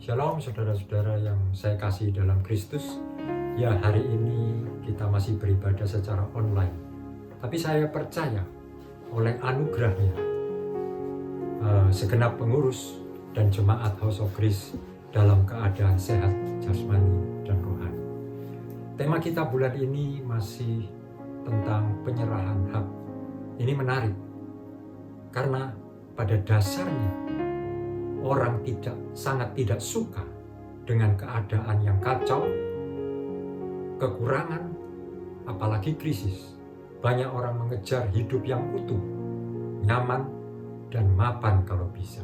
Shalom saudara-saudara yang saya kasih dalam Kristus. Ya, hari ini kita masih beribadah secara online. Tapi saya percaya oleh anugerahnya segenap pengurus dan jemaat House of Grace dalam keadaan sehat jasmani dan rohani. Tema kita bulan ini masih tentang penyerahan hak. Ini menarik karena pada dasarnya orang sangat tidak suka dengan keadaan yang kacau, kekurangan, apalagi krisis. Banyak orang mengejar hidup yang utuh, nyaman, dan mapan kalau bisa.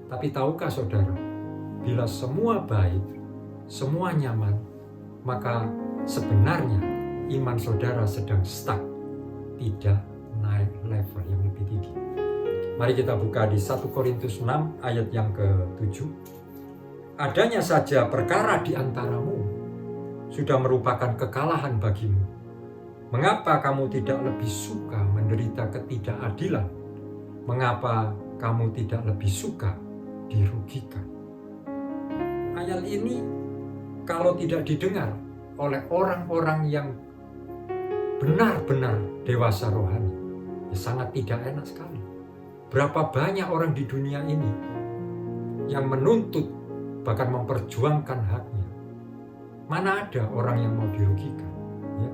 Tapi tahukah saudara, bila semua baik, semua nyaman, maka sebenarnya iman saudara sedang stuck, tidak naik level yang lebih tinggi. Mari kita buka di 1 Korintus 6 ayat yang ke-7. Adanya saja perkara di antaramu sudah merupakan kekalahan bagimu. Mengapa kamu tidak lebih suka menderita ketidakadilan? Mengapa kamu tidak lebih suka dirugikan? Ayat ini kalau tidak didengar oleh orang-orang yang benar-benar dewasa rohani, ya sangat tidak enak sekali. Berapa banyak orang di dunia ini yang menuntut, bahkan memperjuangkan haknya. Mana ada orang yang mau dirugikan? Ya.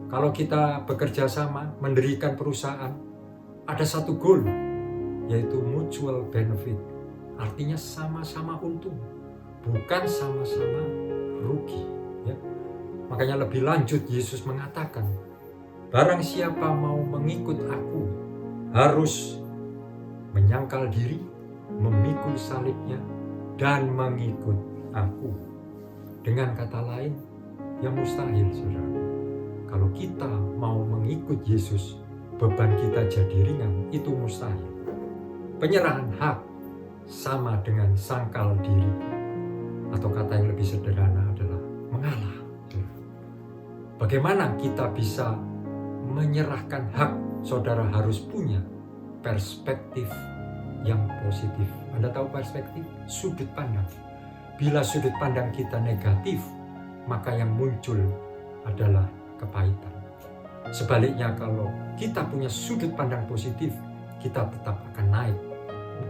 Kalau kita bekerja sama, mendirikan perusahaan, ada satu goal, yaitu mutual benefit. Artinya sama-sama untung, bukan sama-sama rugi. Ya. Makanya lebih lanjut Yesus mengatakan, barang siapa mau mengikut aku, harus menyangkal diri, memikul salibnya, dan mengikut aku. Dengan kata lain, yang mustahil, saudara. Kalau kita mau mengikut Yesus, beban kita jadi ringan, itu mustahil. Penyerahan hak sama dengan sangkal diri. Atau kata yang lebih sederhana adalah mengalah. Bagaimana kita bisa menyerahkan hak? Saudara harus punya perspektif yang positif. Anda tahu perspektif? Sudut pandang. Bila sudut pandang kita negatif, maka yang muncul adalah kepahitan. Sebaliknya kalau kita punya sudut pandang positif, kita tetap akan naik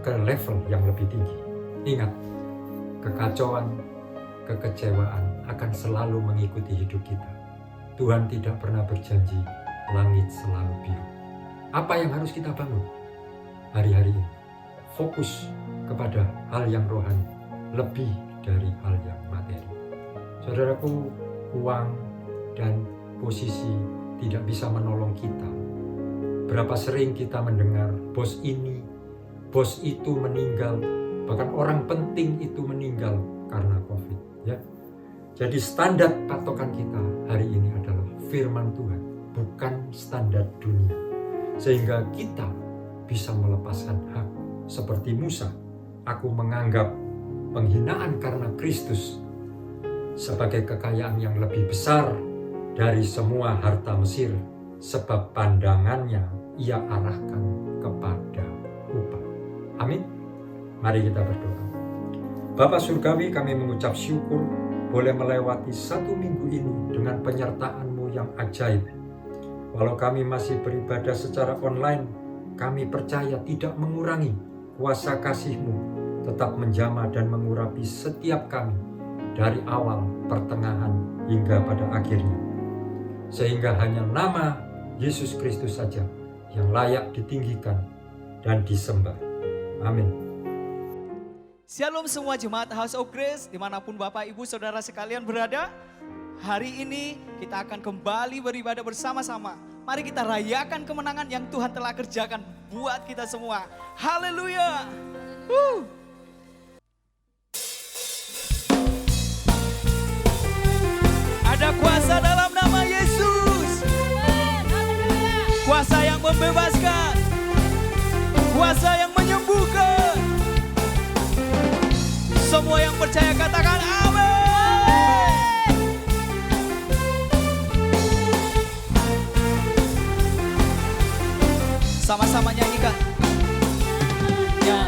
ke level yang lebih tinggi. Ingat, kekacauan, kekecewaan akan selalu mengikuti hidup kita. Tuhan tidak pernah berjanji langit selalu biru. Apa yang harus kita bangun hari-hari ini? Fokus kepada hal yang rohani lebih dari hal yang materi. Saudaraku, uang dan posisi tidak bisa menolong kita. Berapa sering kita mendengar bos ini, bos itu meninggal, bahkan orang penting itu meninggal karena COVID. Ya. Jadi standar patokan kita hari ini adalah firman Tuhan, bukan standar dunia. Sehingga kita bisa melepaskan hak. Seperti Musa, aku menganggap penghinaan karena Kristus sebagai kekayaan yang lebih besar dari semua harta Mesir, sebab pandangannya ia arahkan kepada upah. Amin. Mari kita berdoa. Bapa Surgawi, kami mengucap syukur boleh melewati 1 minggu ini dengan penyertaan-Mu yang ajaib. Walau kami masih beribadah secara online, kami percaya tidak mengurangi kuasa kasih-Mu, tetap menjamah dan mengurapi setiap kami dari awal, pertengahan, hingga pada akhirnya. Sehingga hanya nama Yesus Kristus saja yang layak ditinggikan dan disembah. Amin. Shalom semua jemaat House of Grace, dimanapun Bapak Ibu Saudara sekalian berada. Hari ini kita akan kembali beribadah bersama-sama. Mari kita rayakan kemenangan yang Tuhan telah kerjakan buat kita semua. Haleluya. Ada kuasa dalam nama Yesus. Kuasa yang membebaskan. Kuasa yang menyembuhkan. Semua yang percaya katakan amin. Sama-sama nyanyikan. Ya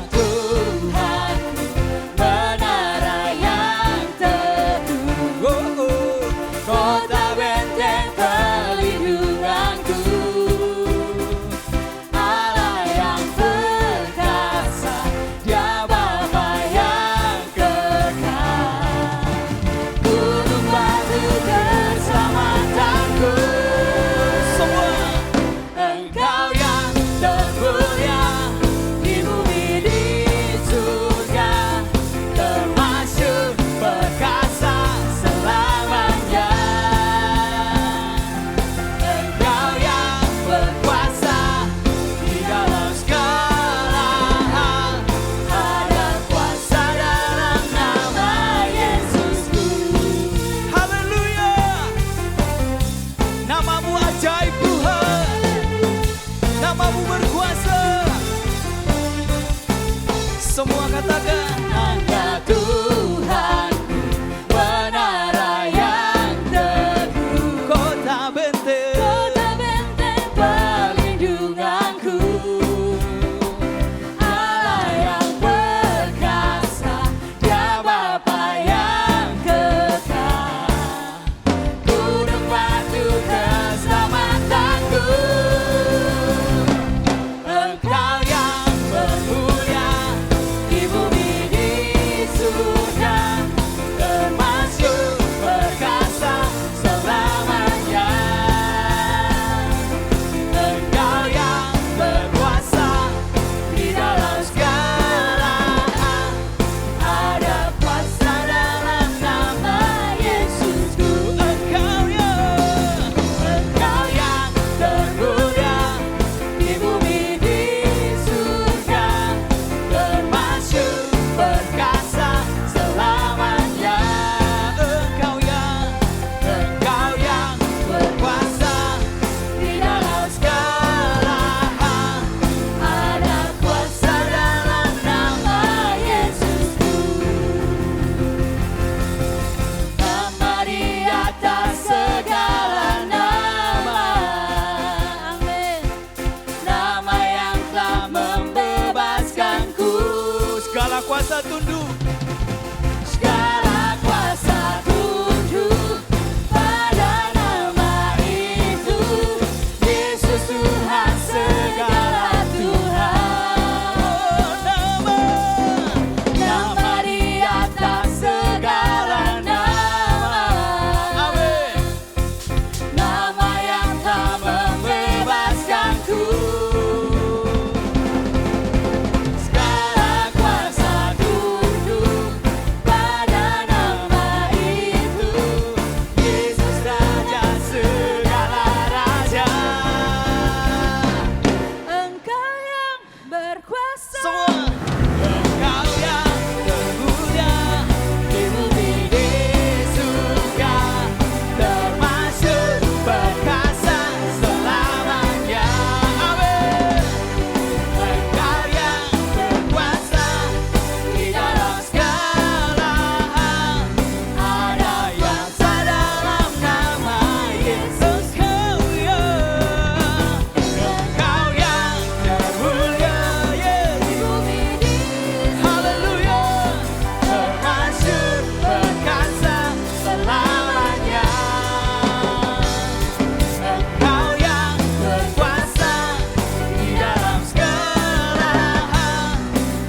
Katakan, Engkau Tuhanku, menara yang teguh, kota benteng, kota benteng perlindunganku, Allah yang perkasa, Dia Bapa yang kekal, gunung batu keselamatanku. Engkau yang bermulia di bumi di surga, termasyur perkasa selamanya. Engkau yang berkuasa di dalam segala hal, ada kuasa dalam nama Yesusku. Engkau yang termulia di bumi di surga, termasyur perkasa selamanya. engkau yang Berkuasa di dalam segala hal, ada kuasa dalam nama Yesusku. Nama di atas segala nama, amin. Nama yang telah membebaskanku, segala kuasa tunduk, segala kuasa tunduk pada nama itu. Yesus Tuhan, segala Tuhan. Nama di atas segala nama, amin. nama yang telah membebaskanku. Segala kuasa tunduk pada nama itu. Yesus Raja segala raja. Engkau yang berkuasa, Semua, Engkau yang termulia di bumi di surga, termasyur perkasa selamanya. amin. Engkau yang berkuasa di dalam segala hal, ada kuasa dalam nama Yesus. Engkau yang termulia, yes. Di bumi di Haleluya. termasyur perkasa selamanya. Engkau yang berkuasa di dalam segala hal,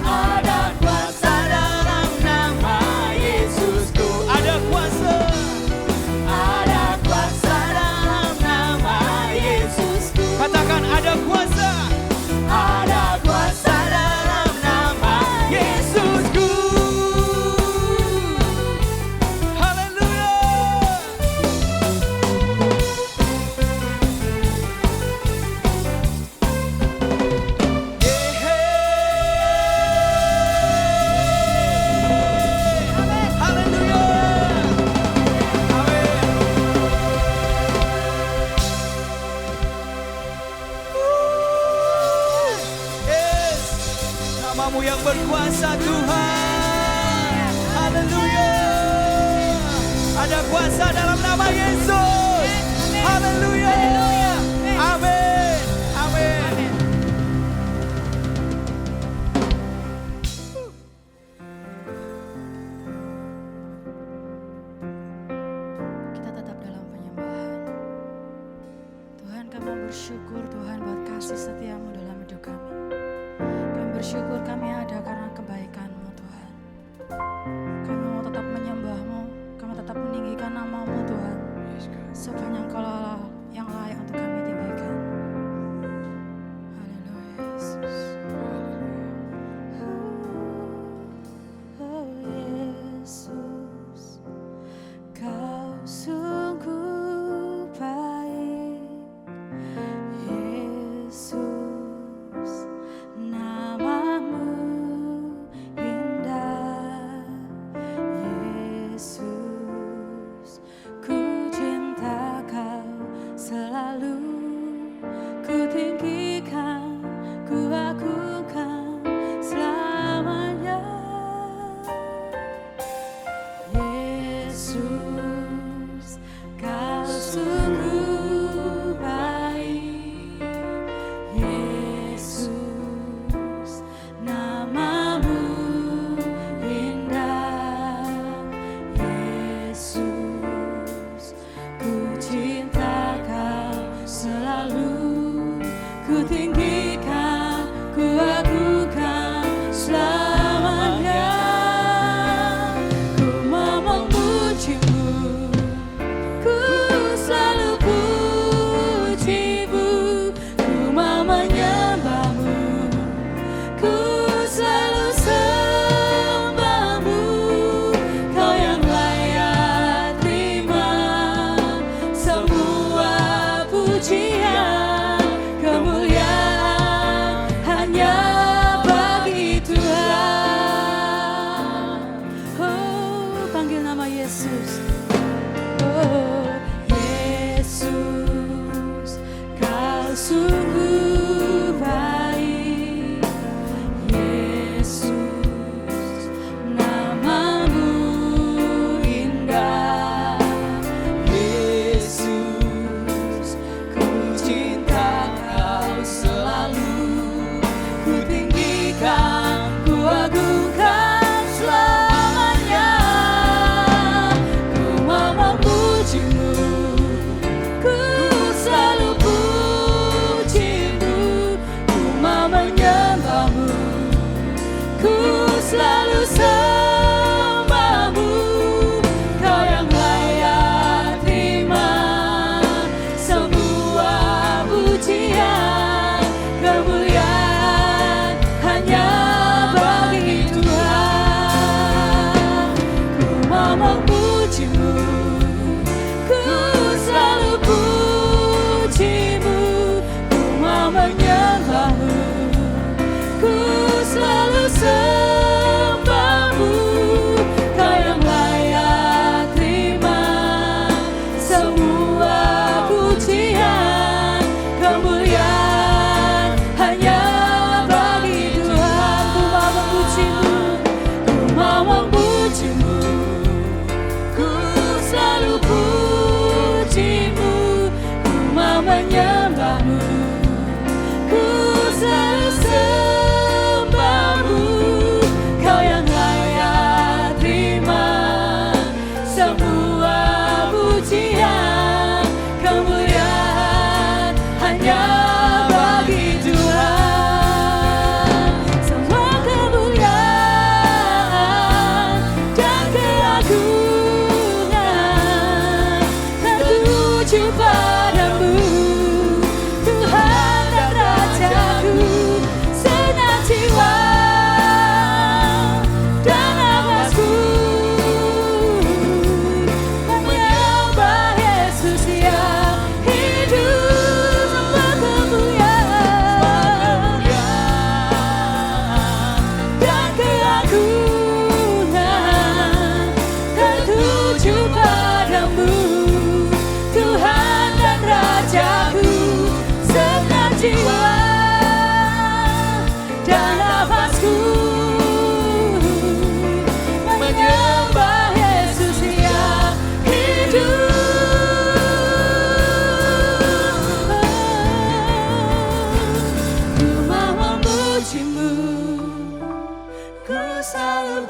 ada kuasa dalam nama Yesusku. Ada kuasa, Dalam nama Yesusku. katakan ada kuasa. Ada kuasa dalam nama Yesusku. Haleluya. Haleluya. Amin. Yes. Namamu yang berkuasa Tuhan. Haleluya. Ada kuasa dalam nama Yesus. Haleluya. Amin. Amin. Kita tetap dalam penyembahan. Tuhan, kami bersyukur Tuhan buat kasih setiamu dalam hidup kami. Kami bersyukur kami ada karena kebaikan-Mu Tuhan. Kami mau tetap menyembah-Mu, kami tetap meninggikan nama-Mu Tuhan. Sepanjang Engkau Allah yang layak untuk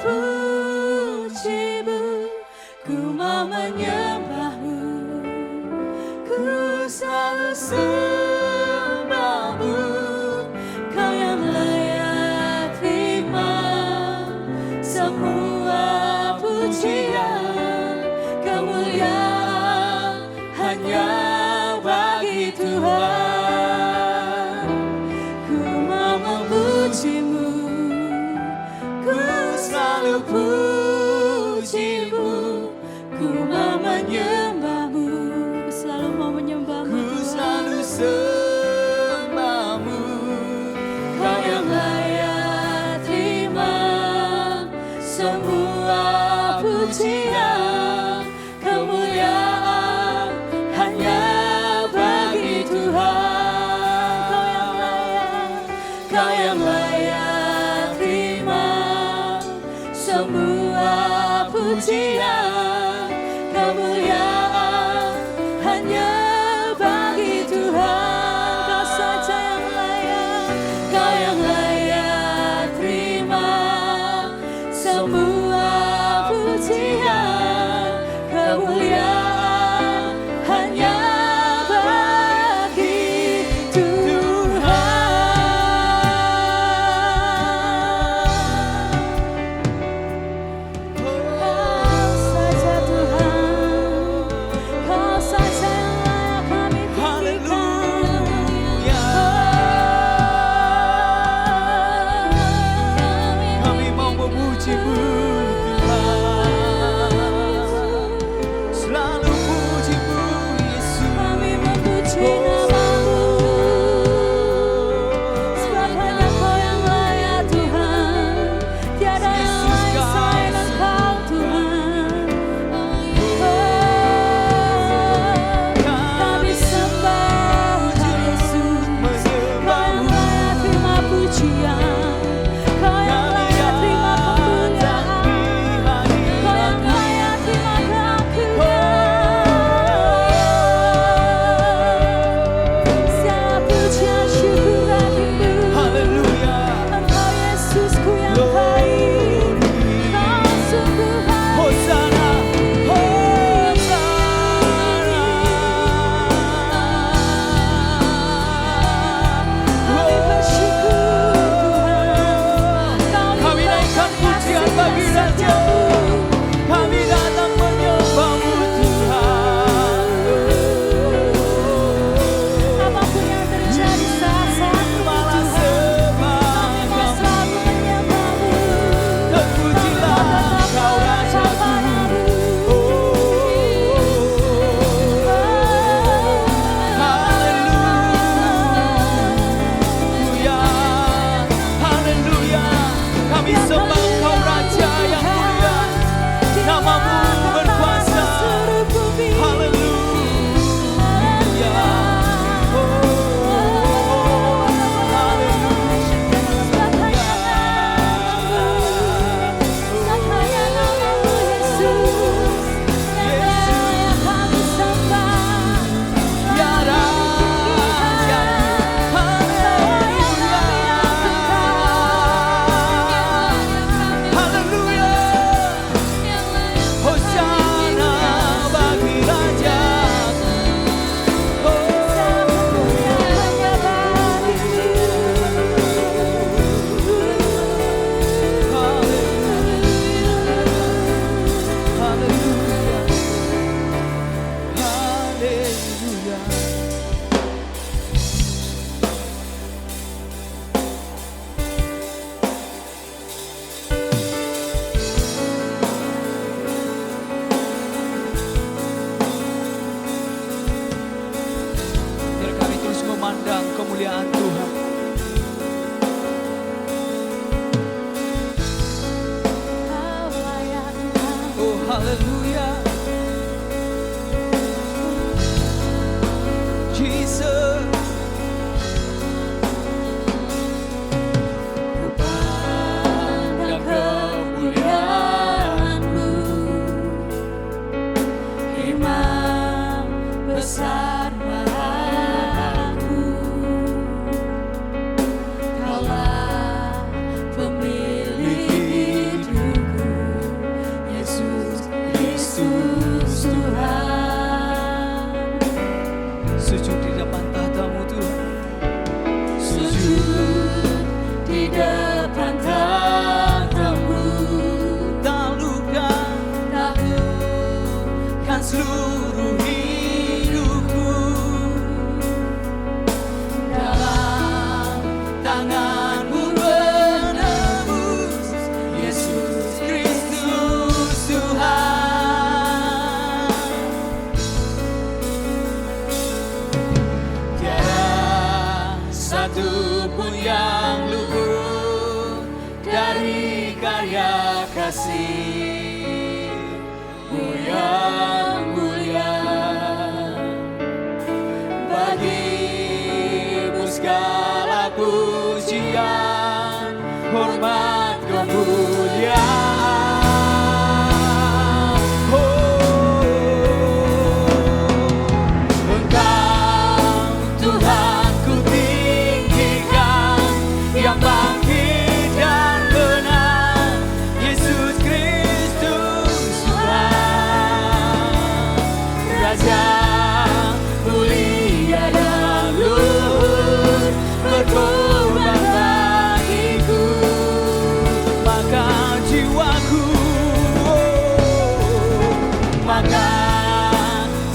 pujimu, ku mau menyembahmu, ku selalu sembahmu. Kau yang layak terima semua pujian, kemuliaan hanya bagi Tuhan. Ku mau memujimu, ku selalu pujimu, ku mau menyembahmu, ku selalu mau menyembahmu, ku selalu sembahmu. Kau yang layak terima semua pujian, kemuliaan hanya bagi Tuhan. Kau yang layak terima semua pujian, kemuliaan hanya bagi Tuhan. Kau saja yang layak, kau yang layak terima semua pujian, kemuliaan hanya bagi Tuhan. Kau saja Tuhan, kau saja yang layak kami tinggikan. Kami mau memujimu Tuhan, selalu pujimu Yesus. Kami memuji namamu, sebab hanya Kau yang layak Tuhan, tiada yang lain selain Engkau Tuhan. Kami sembah Engkau Yesus, Kau yang layak terima pujian, Kau yang layak terima kemuliaan, Kau yang layak terima keagungan. Segala pujian syukur bagimu. Haleluya. Engkau Yesusku yang baik, Kau sungguh baik. Hosana, Hosana. Kami bersyukur Tuhan, Kau Kami naikkan pujian bagi Raja-Mu. Kami datang menyembahmu Tuhan. apapun yang terjadi saat-saat ini Malah Tuhan, sembah kami mau Kau. selalu menyembahmu. Terpujilah Kau Raja-Ku. Haleluya, haleluya. Kami sembah Kau Raja yang mulia. Namamu berkuasa. Haleluya. Ya Raja, haleluya. Hosana bagi Raja. Haleluya, haleluya. Biar kami terus memandang kemuliaan Tuhan. Oh haleluya, Jesus. Pandang kemuliaan-Mu, Imam besar Maha-Agung. Kaulah pemilik hidup. kasih-Mu yang mulia. Bagi-Mu segala pujian, hormat, kemuliaan. Engkau Tuhan ku tinggikan, yang bangkit dan benar, Yesus Kristus Tuhan. Raja mulia dan luhur, berkorban bagiku. Maka jiwaku, maka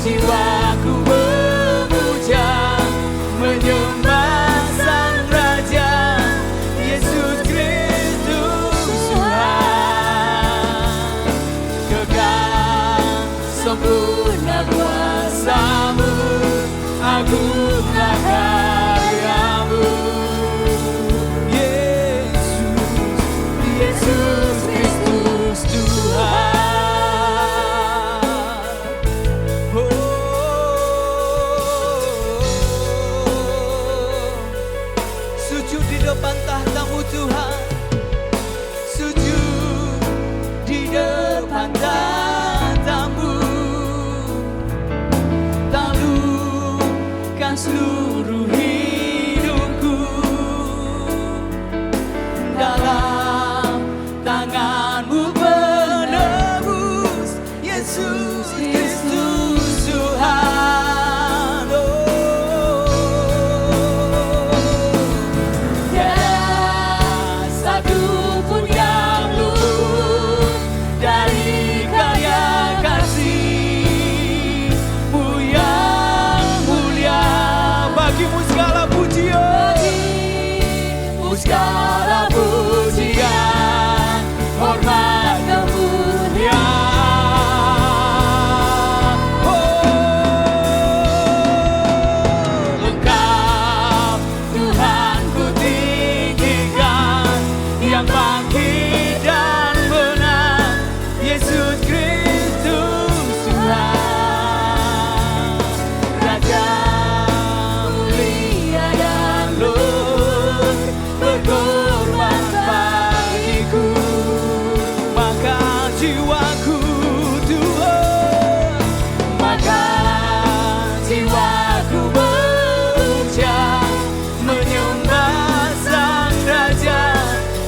jiwaku memuja, menyembah Sang Raja, Yesus Kristus Tuhan. Kekal sempurna kuasa-Mu, agunglah karya-Mu. Yesus Kristus Tuhan. Sujud di depan tahta-Mu Tuhan, sujud di depan tahta-Mu, taklukkan seluruh hidupku. Dalam tangan-Mu penebus, Yesus Kristus Tuhan. Tiada satu pun yang luput dari karya kasih-Mu yang mulia. Bagi-Mu segala pujian, Bagi-Mu segala pujian, hormat, kemuliaan. Engkau Tuhan ku tinggikan, yang bangkit dan benar, Yesus Kristus Tuhan. Raja mulia dan luhur, berkorban bagiku. Maka jiwaku Tuhan, maka jiwaku memuja, menyembah Sang Raja,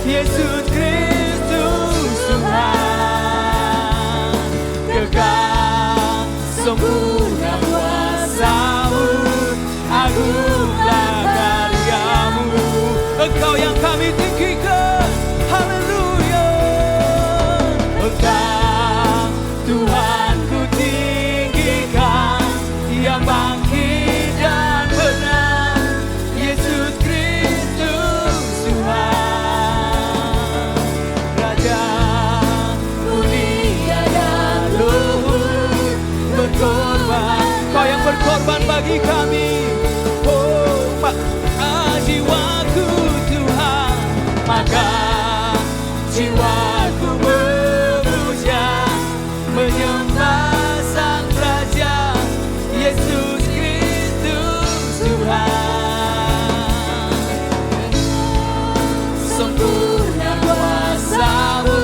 Yesus Kristus Tuhan. Kekal sempurna kuasa-Mu, agunglah karya-Mu. Engkau yang kami tinggikan, haleluya. Engkau Tuhan ku tinggikan, yang bangkit dan benar, Yesus Kristus Tuhan. Raja mulia dan luhur, berkorban, Kau yang berkorban bagi kami. Jiwaku Tuhan, maka jiwaku memuja, menyembah Sang Raja, Yesus Kristus Tuhan. Sempurna kuasa-Mu,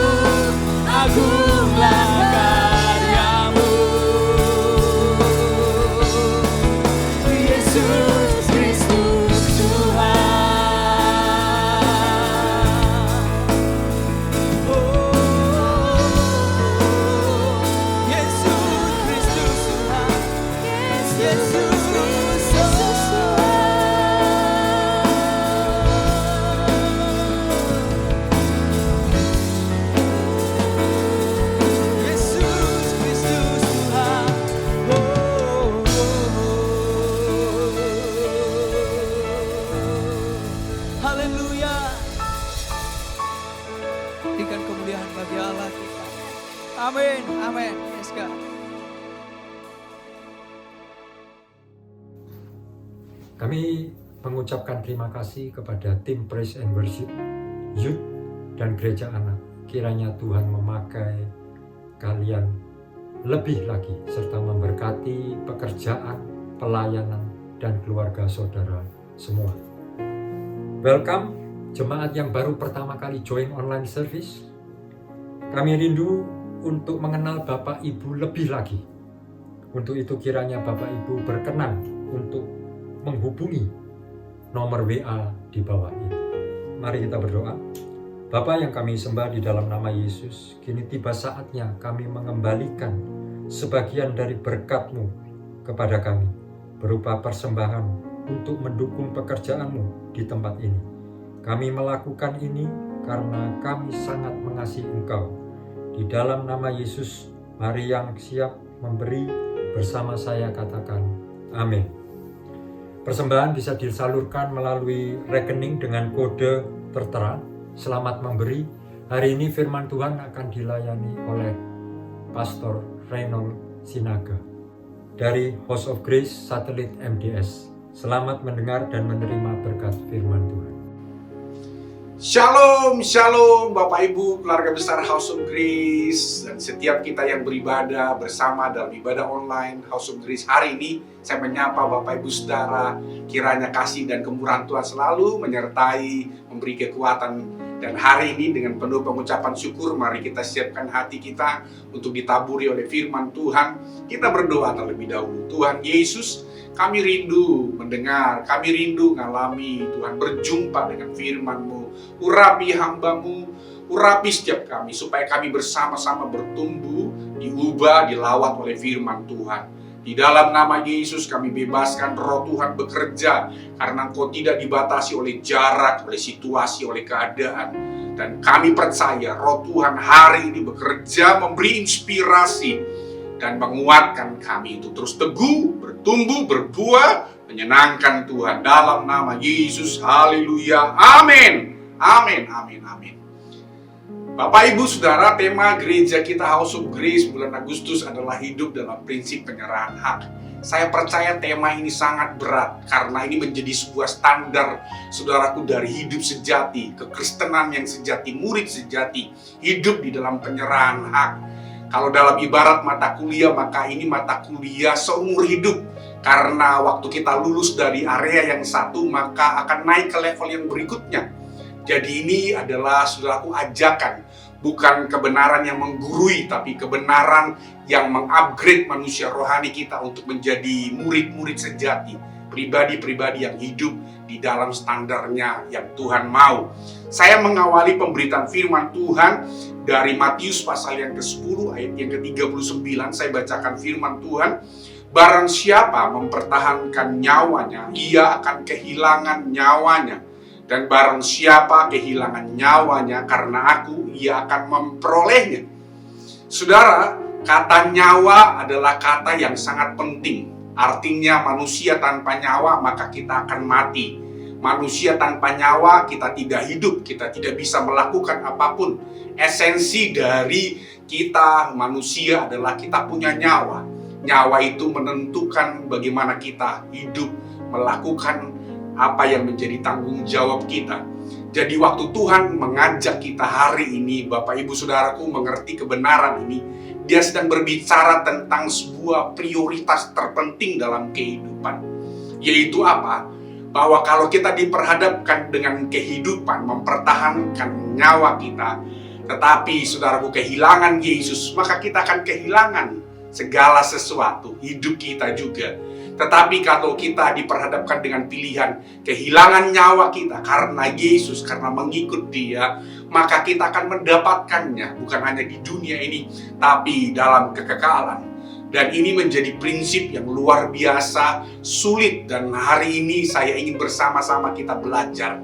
agunglah karya-Mu. Yesus Kristus Tuhan. Yesus Kristus Tuhan. Yesus Kristus Tuhan. Yesus Kristus Tuhan. Haleluya. Berikan kemuliaan bagi Allah kita. Amin, amin. Yes, God. Kami mengucapkan terima kasih kepada tim Praise and Worship, Youth, dan Gereja Anak kiranya Tuhan memakai kalian lebih lagi serta memberkati pekerjaan, pelayanan, dan keluarga saudara semua. Welcome jemaat yang baru pertama kali join online service. Kami rindu untuk mengenal Bapak Ibu lebih lagi. Untuk itu kiranya Bapak Ibu berkenan untuk menghubungi nomor WA di bawah ini. Mari kita berdoa. Bapa yang kami sembah di dalam nama Yesus, kini tiba saatnya kami mengembalikan sebagian dari berkat-Mu kepada kami, berupa persembahan untuk mendukung pekerjaan-Mu di tempat ini. Kami melakukan ini karena kami sangat mengasihi Engkau. Di dalam nama Yesus, mari yang siap memberi bersama saya katakan, amin. Persembahan bisa disalurkan melalui rekening dengan kode tertera. Selamat memberi. Hari ini firman Tuhan akan dilayani oleh Pastor Reynold Sinaga dari House of Grace Satelit MDS. Selamat mendengar dan menerima berkat firman Tuhan. Shalom, shalom Bapak Ibu, keluarga besar House of Grace, dan setiap kita yang beribadah bersama dalam ibadah online House of Grace hari ini. Saya menyapa Bapak Ibu Saudara, kiranya kasih dan kemurahan Tuhan selalu menyertai, memberi kekuatan. Dan hari ini dengan penuh pengucapan syukur, mari kita siapkan hati kita untuk ditaburi oleh firman Tuhan. Kita berdoa terlebih dahulu. Tuhan Yesus, kami rindu mendengar, kami rindu mengalami Tuhan, berjumpa dengan firman-Mu. Urapi hamba-Mu, urapi setiap kami, supaya kami bersama-sama bertumbuh, diubah, dilawat oleh firman Tuhan. Di dalam nama Yesus kami bebaskan roh Tuhan bekerja, karena Engkau tidak dibatasi oleh jarak, oleh situasi, oleh keadaan. Dan kami percaya roh Tuhan hari ini bekerja, memberi inspirasi, dan menguatkan kami untuk terus teguh, bertumbuh, berbuah, menyenangkan Tuhan. Dalam nama Yesus, haleluya, amin, amin, amin, amin. Bapak Ibu Saudara, tema gereja kita House of Grace bulan Agustus adalah hidup dalam prinsip penyerahan hak. Saya percaya tema ini sangat berat karena ini menjadi sebuah standar, saudaraku, dari hidup sejati, kekristenan yang sejati, murid sejati, hidup di dalam penyerahan hak. Kalau dalam ibarat mata kuliah, maka ini mata kuliah seumur hidup. Karena waktu kita lulus dari area yang satu, maka akan naik ke level yang berikutnya. Jadi ini adalah, saudaraku, ajakan, bukan kebenaran yang menggurui, tapi kebenaran yang mengupgrade manusia rohani kita untuk menjadi murid-murid sejati, pribadi-pribadi yang hidup di dalam standarnya yang Tuhan mau. Saya mengawali pemberitaan firman Tuhan dari Matius pasal yang ke-10 ayat yang ke-39. Saya bacakan firman Tuhan. Barang siapa mempertahankan nyawanya, ia akan kehilangan nyawanya. Dan barang siapa kehilangan nyawanya karena aku, ia akan memperolehnya. Saudara, kata nyawa adalah kata yang sangat penting. Artinya manusia tanpa nyawa maka kita akan mati. Manusia tanpa nyawa kita tidak hidup, kita tidak bisa melakukan apapun. Esensi dari kita manusia adalah kita punya nyawa. Nyawa itu menentukan bagaimana kita hidup, melakukan apa yang menjadi tanggung jawab kita. Jadi waktu Tuhan mengajak kita hari ini, Bapak Ibu Saudaraku, mengerti kebenaran ini, Dia sedang berbicara tentang sebuah prioritas terpenting dalam kehidupan. Yaitu apa? Bahwa kalau kita diperhadapkan dengan kehidupan, mempertahankan nyawa kita, tetapi saudaraku kehilangan Yesus, maka kita akan kehilangan segala sesuatu, hidup kita juga. Tetapi kalau kita diperhadapkan dengan pilihan kehilangan nyawa kita karena Yesus, karena mengikut Dia, maka kita akan mendapatkannya bukan hanya di dunia ini, tapi dalam kekekalan. Dan ini menjadi prinsip yang luar biasa sulit, dan hari ini saya ingin bersama-sama kita belajar.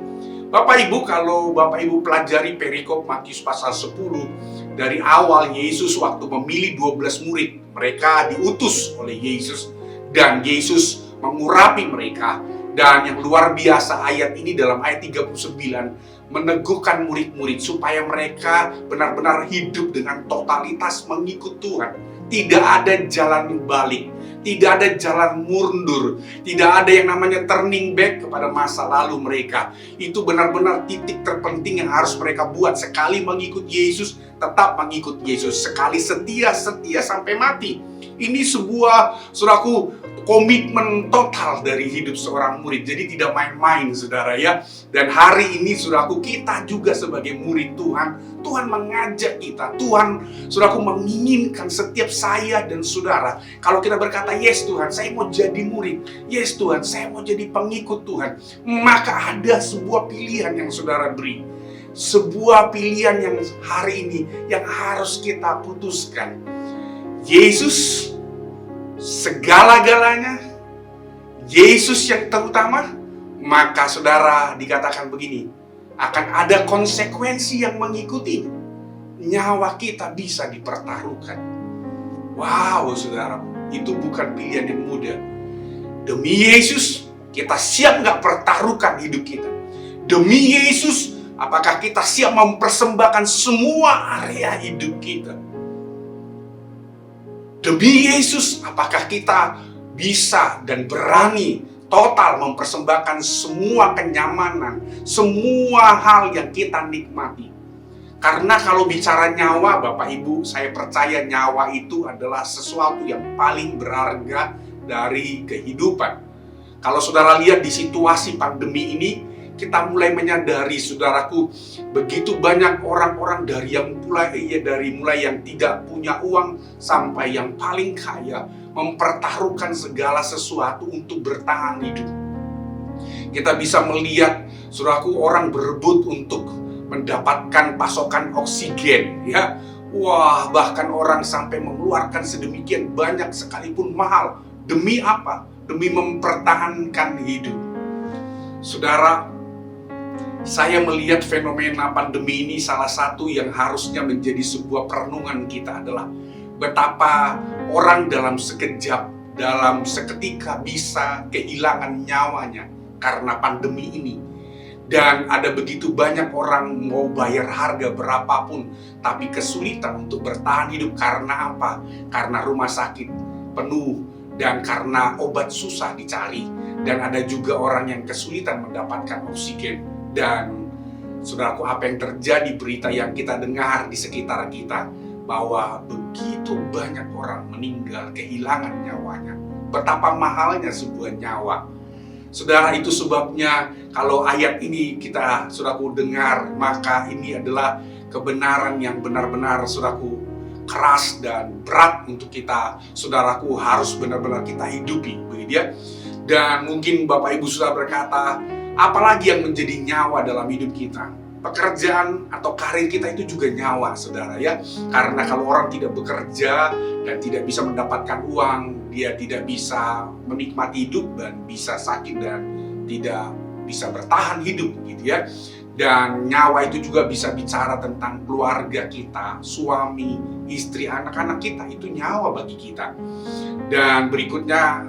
Bapak Ibu, kalau Bapak Ibu pelajari perikop Matius pasal 10, dari awal Yesus waktu memilih 12 murid, mereka diutus oleh Yesus. Dan Yesus mengurapi mereka. Dan yang luar biasa ayat ini dalam ayat 39 meneguhkan murid-murid supaya mereka benar-benar hidup dengan totalitas mengikut Tuhan. Tidak ada jalan balik, tidak ada jalan mundur, tidak ada yang namanya turning back kepada masa lalu mereka. Itu benar-benar titik terpenting yang harus mereka buat. Sekali mengikut Yesus, tetap mengikut Yesus. Sekali setia sampai mati. Ini sebuah, saudaraku, komitmen total dari hidup seorang murid. Jadi tidak main-main, saudara ya. Dan hari ini, saudaraku, kita juga sebagai murid Tuhan, Tuhan mengajak kita. Tuhan, saudaraku, menginginkan setiap saya dan saudara. Kalau kita berkata, yes Tuhan, saya mau jadi murid. Yes Tuhan, saya mau jadi pengikut Tuhan. Maka ada sebuah pilihan yang saudara beri. Sebuah pilihan yang hari ini yang harus kita putuskan. Yesus segala-galanya, Yesus yang terutama, maka saudara dikatakan begini, akan ada konsekuensi yang mengikuti. Nyawa kita bisa dipertaruhkan. Wow, saudara, itu bukan pilihan yang mudah. Demi Yesus, kita siap nggak pertaruhkan hidup kita? Demi Yesus, apakah kita siap mempersembahkan semua area hidup kita? Demi Yesus, apakah kita bisa dan berani total mempersembahkan semua kenyamanan, semua hal yang kita nikmati? Karena kalau bicara nyawa, Bapak Ibu, saya percaya nyawa itu adalah sesuatu yang paling berharga dari kehidupan. Kalau saudara lihat di situasi pandemi ini, kita mulai menyadari, saudaraku, begitu banyak orang-orang dari mulai yang tidak punya uang sampai yang paling kaya mempertaruhkan segala sesuatu untuk bertahan hidup. Kita bisa melihat, saudaraku, orang berebut untuk mendapatkan pasokan oksigen, ya. Wah, bahkan orang sampai mengeluarkan sedemikian banyak sekalipun mahal. Demi apa? Demi mempertahankan hidup. Saudara, saya melihat fenomena pandemi ini salah satu yang harusnya menjadi sebuah perenungan kita adalah betapa orang dalam sekejap, dalam seketika bisa kehilangan nyawanya karena pandemi ini. Dan ada begitu banyak orang mau bayar harga berapapun, tapi kesulitan untuk bertahan hidup. Karena apa? Karena rumah sakit penuh dan karena obat susah dicari. Dan ada juga orang yang kesulitan mendapatkan oksigen. Dan saudaraku, apa yang terjadi, berita yang kita dengar di sekitar kita, bahwa begitu banyak orang meninggal, kehilangan nyawanya. Betapa mahalnya sebuah nyawa. Saudara, itu sebabnya kalau ayat ini kita, saudaraku, dengar, maka ini adalah kebenaran yang benar-benar, saudaraku, keras dan berat untuk kita, saudaraku, harus benar-benar kita hidupi, begitu ya. Dan mungkin Bapak Ibu sudah berkata, apalagi yang menjadi nyawa dalam hidup kita? Pekerjaan atau karir kita itu juga nyawa, saudara ya. Karena kalau orang tidak bekerja dan tidak bisa mendapatkan uang, dia tidak bisa menikmati hidup dan bisa sakit dan tidak bisa bertahan hidup, gitu ya. Dan nyawa itu juga bisa bicara tentang keluarga kita, suami, istri, anak-anak kita, itu nyawa bagi kita. Dan berikutnya,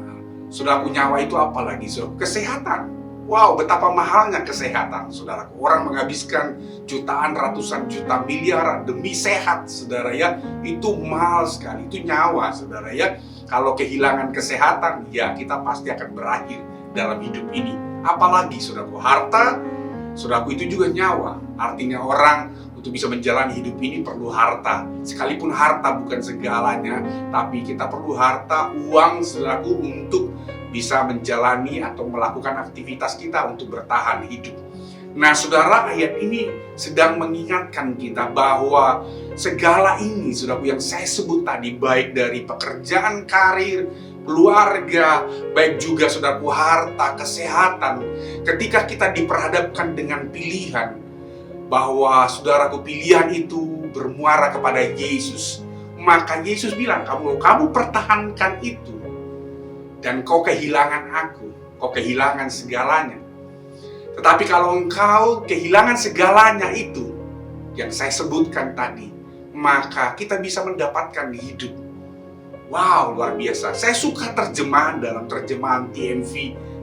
saudaraku, nyawa itu apa lagi? Kesehatan. Wow, betapa mahalnya kesehatan, saudaraku. Orang menghabiskan jutaan, ratusan juta, miliaran demi sehat, saudara ya. Itu mahal sekali, itu nyawa, saudara ya. Kalau kehilangan kesehatan, ya kita pasti akan berakhir dalam hidup ini. Apalagi, saudaraku, harta, saudaraku, itu juga nyawa. Artinya orang untuk bisa menjalani hidup ini perlu harta. Sekalipun harta bukan segalanya, tapi kita perlu harta, uang, saudaraku, untuk bisa menjalani atau melakukan aktivitas kita untuk bertahan hidup. Nah, saudara, ayat ini sedang mengingatkan kita bahwa segala ini, saudaraku, yang saya sebut tadi, baik dari pekerjaan, karir, keluarga, baik juga, saudaraku, harta, kesehatan, ketika kita diperhadapkan dengan pilihan, bahwa, saudaraku, pilihan itu bermuara kepada Yesus, maka Yesus bilang, kamu pertahankan itu, dan kau kehilangan aku, kau kehilangan segalanya. Tetapi kalau engkau kehilangan segalanya itu, yang saya sebutkan tadi, maka kita bisa mendapatkan hidup. Wow, luar biasa. Saya suka terjemahan dalam terjemahan TMV.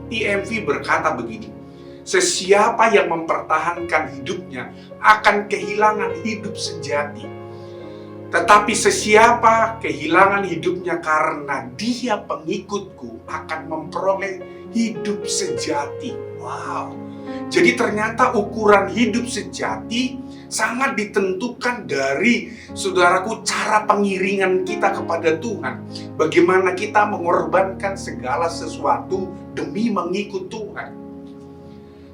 TMV berkata begini, sesiapa yang mempertahankan hidupnya akan kehilangan hidup sejati. Tetapi sesiapa kehilangan hidupnya karena dia pengikutku akan memperoleh hidup sejati. Wow. Jadi ternyata ukuran hidup sejati sangat ditentukan dari, saudaraku, cara pengiringan kita kepada Tuhan. Bagaimana kita mengorbankan segala sesuatu demi mengikut Tuhan.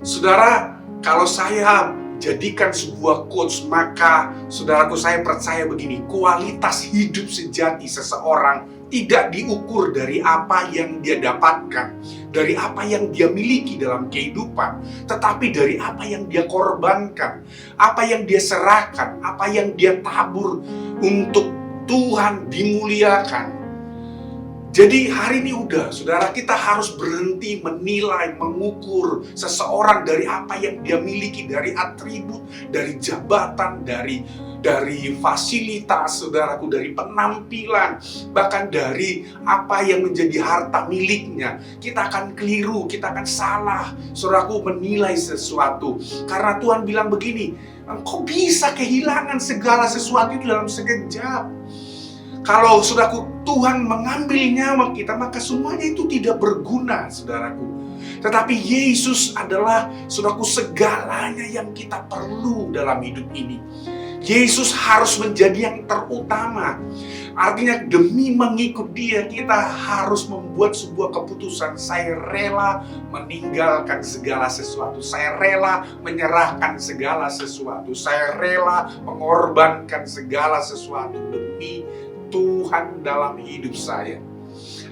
Saudara, kalau saya jadikan sebuah quotes, maka saudaraku, saya percaya begini, kualitas hidup sejati seseorang tidak diukur dari apa yang dia dapatkan, dari apa yang dia miliki dalam kehidupan, tetapi dari apa yang dia korbankan, apa yang dia serahkan, apa yang dia tabur untuk Tuhan dimuliakan. Jadi hari ini saudara, kita harus berhenti menilai, mengukur seseorang dari apa yang dia miliki, dari atribut, dari jabatan, dari fasilitas, saudaraku, dari penampilan, bahkan dari apa yang menjadi harta miliknya. Kita akan keliru, kita akan salah, saudaraku, menilai sesuatu. Karena Tuhan bilang begini, engkau bisa kehilangan segala sesuatu itu dalam sekejap. Kalau saudaraku, Tuhan mengambil nyawa kita, maka semuanya itu tidak berguna, saudaraku. Tetapi Yesus adalah, saudaraku, segalanya yang kita perlu dalam hidup ini. Yesus harus menjadi yang terutama. Artinya demi mengikut Dia, kita harus membuat sebuah keputusan. Saya rela meninggalkan segala sesuatu. Saya rela menyerahkan segala sesuatu. Saya rela mengorbankan segala sesuatu demi Tuhan dalam hidup saya.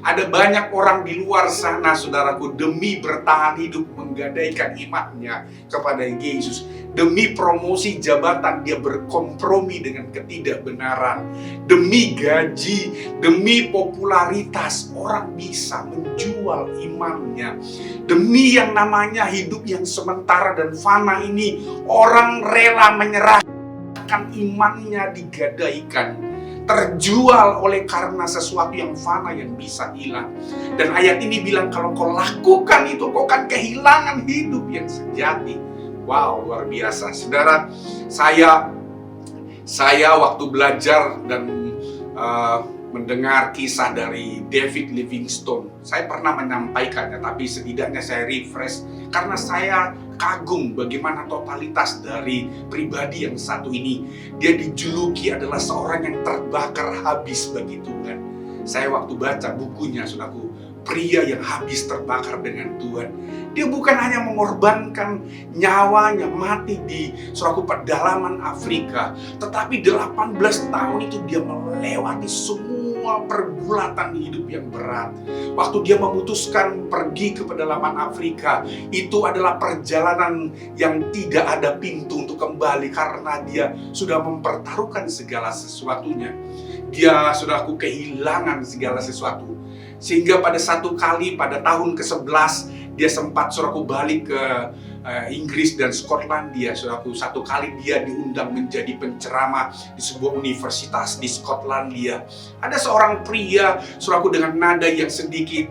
Ada banyak orang di luar sana, saudaraku, demi bertahan hidup menggadaikan imannya kepada Yesus. Demi promosi jabatan dia berkompromi dengan ketidakbenaran. Demi gaji, demi popularitas, orang bisa menjual imannya. Demi yang namanya hidup yang sementara dan fana ini, orang rela menyerahkan imannya digadaikan. Terjual oleh karena sesuatu yang fana yang bisa hilang. Dan ayat ini bilang, kalau kau lakukan itu, kau akan kehilangan hidup yang sejati. Wow, luar biasa. Saudara, saya waktu belajar dan mendengar kisah dari David Livingstone, saya pernah menyampaikannya, tapi setidaknya saya refresh karena saya kagum bagaimana totalitas dari pribadi yang satu ini. Dia dijuluki adalah seorang yang terbakar habis bagi Tuhan. Saya waktu baca bukunya, saudaraku, pria yang habis terbakar dengan Tuhan. Dia bukan hanya mengorbankan nyawanya mati di suatu pedalaman Afrika, tetapi 18 tahun itu dia melewati semua pergulatan hidup yang berat. Waktu dia memutuskan pergi ke pedalaman Afrika, itu adalah perjalanan yang tidak ada pintu untuk kembali karena dia sudah mempertaruhkan segala sesuatunya. Dia sudah kehilangan segala sesuatu. Sehingga pada satu kali pada tahun ke-11 dia sempat balik ke Inggris dan Skotlandia. Satu kali dia diundang menjadi penceramah di sebuah universitas di Skotlandia. Ada seorang pria dengan nada yang sedikit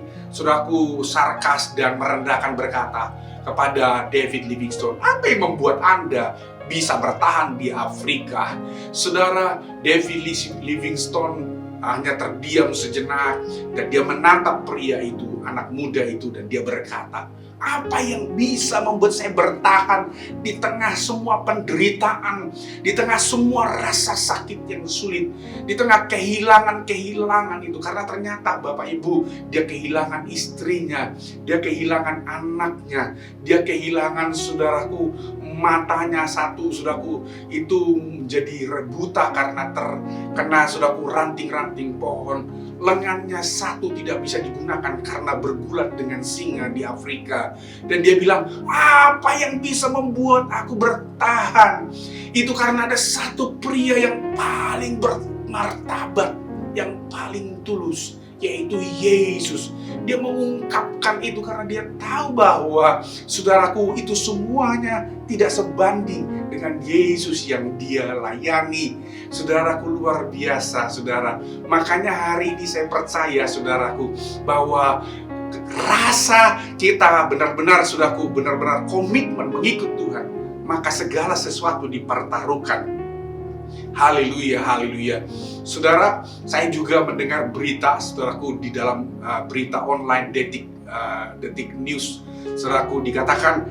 sarkas dan merendahkan berkata kepada David Livingstone, apa yang membuat Anda bisa bertahan di Afrika? Saudara, David Livingstone hanya terdiam sejenak dan dia menatap pria itu, anak muda itu, dan dia berkata, apa yang bisa membuat saya bertahan di tengah semua penderitaan, di tengah semua rasa sakit yang sulit, di tengah kehilangan itu? Karena ternyata Bapak Ibu, dia kehilangan istrinya, dia kehilangan anaknya, dia kehilangan, saudaraku, matanya satu, saudaraku, itu menjadi buta karena terkena, saudaraku, ranting-ranting pohon. Lengannya satu tidak bisa digunakan karena bergulat dengan singa di Afrika. Dan dia bilang, apa yang bisa membuat aku bertahan? Itu karena ada satu pria yang paling bermartabat, yang paling tulus, yaitu Yesus. Dia mengungkapkan itu karena dia tahu bahwa, saudaraku, itu semuanya tidak sebanding dengan Yesus yang dia layani. Saudaraku, luar biasa, saudara. Makanya hari ini saya percaya, saudaraku, bahwa rasa kita benar-benar, saudaraku, benar-benar komitmen mengikut Tuhan, maka segala sesuatu dipertaruhkan. Haleluya, haleluya. Saudara, saya juga mendengar berita, saudaraku, di dalam berita online Detik News. Saudaraku, dikatakan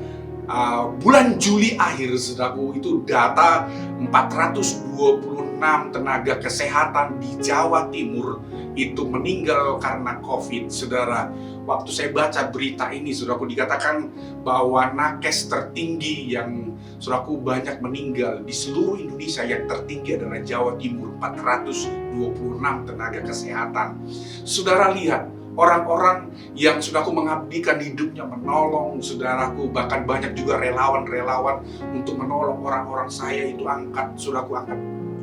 bulan Juli akhir, saudaraku, itu data 426 tenaga kesehatan di Jawa Timur itu meninggal karena COVID, saudara. Waktu saya baca berita ini, saudaraku, dikatakan bahwa nakes tertinggi yang, saudaraku, banyak meninggal di seluruh Indonesia, yang tertinggi adalah Jawa Timur, 426 tenaga kesehatan. Saudara lihat, orang-orang yang, saudaraku, mengabdikan hidupnya menolong, saudaraku, bahkan banyak juga relawan-relawan untuk menolong orang-orang. Saya itu angkat, saudaraku, angkat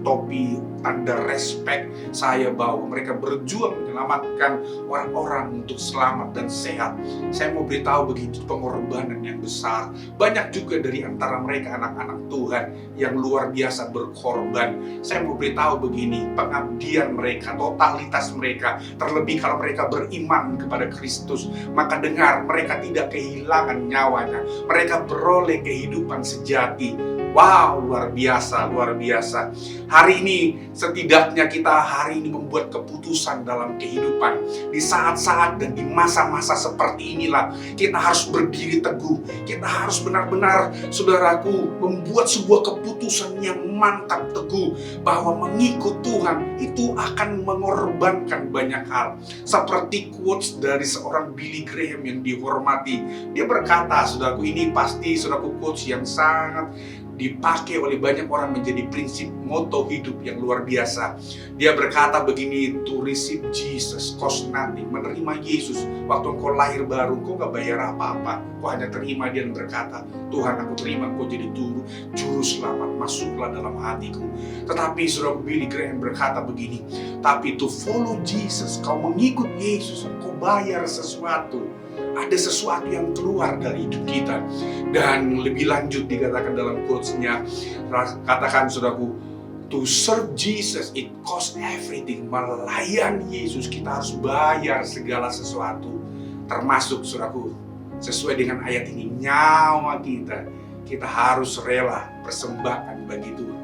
topi tanda respect saya bahwa mereka berjuang menyelamatkan orang-orang untuk selamat dan sehat. Saya mau beritahu begitu pengorbanan yang besar. Banyak juga dari antara mereka anak-anak Tuhan yang luar biasa berkorban. Saya mau beritahu begini, pengabdian mereka, totalitas mereka, terlebih kalau mereka beriman kepada Kristus, maka dengar, mereka tidak kehilangan nyawanya. Mereka beroleh kehidupan sejati. Wow, luar biasa, luar biasa. Hari ini, setidaknya kita hari ini membuat keputusan dalam kehidupan. Di saat-saat dan di masa-masa seperti inilah, kita harus berdiri teguh. Kita harus benar-benar, saudaraku, membuat sebuah keputusan yang mantap, teguh, bahwa mengikut Tuhan itu akan mengorbankan banyak hal. Seperti quotes dari seorang Billy Graham yang dihormati. Dia berkata, saudaraku, ini pasti, saudaraku, quotes yang sangat dipakai oleh banyak orang menjadi prinsip moto hidup yang luar biasa. Dia berkata begini, to receive Jesus cost nothing. Menerima Yesus waktu engkau lahir baru, engkau gak bayar apa-apa. Engkau hanya terima dia dan berkata, Tuhan, aku terima engkau jadi juru selamat, masuklah dalam hatiku. Tetapi saudara Billy Graham berkata begini, tapi to follow Jesus, kau mengikut Yesus, engkau bayar sesuatu. Ada sesuatu yang keluar dari hidup kita. Dan lebih lanjut dikatakan dalam quotes-nya, katakan, saudaraku, to serve Jesus it cost everything. Melayani Yesus kita harus bayar segala sesuatu, termasuk, saudaraku, sesuai dengan ayat ini, nyawa kita harus rela persembahkan bagi Tuhan.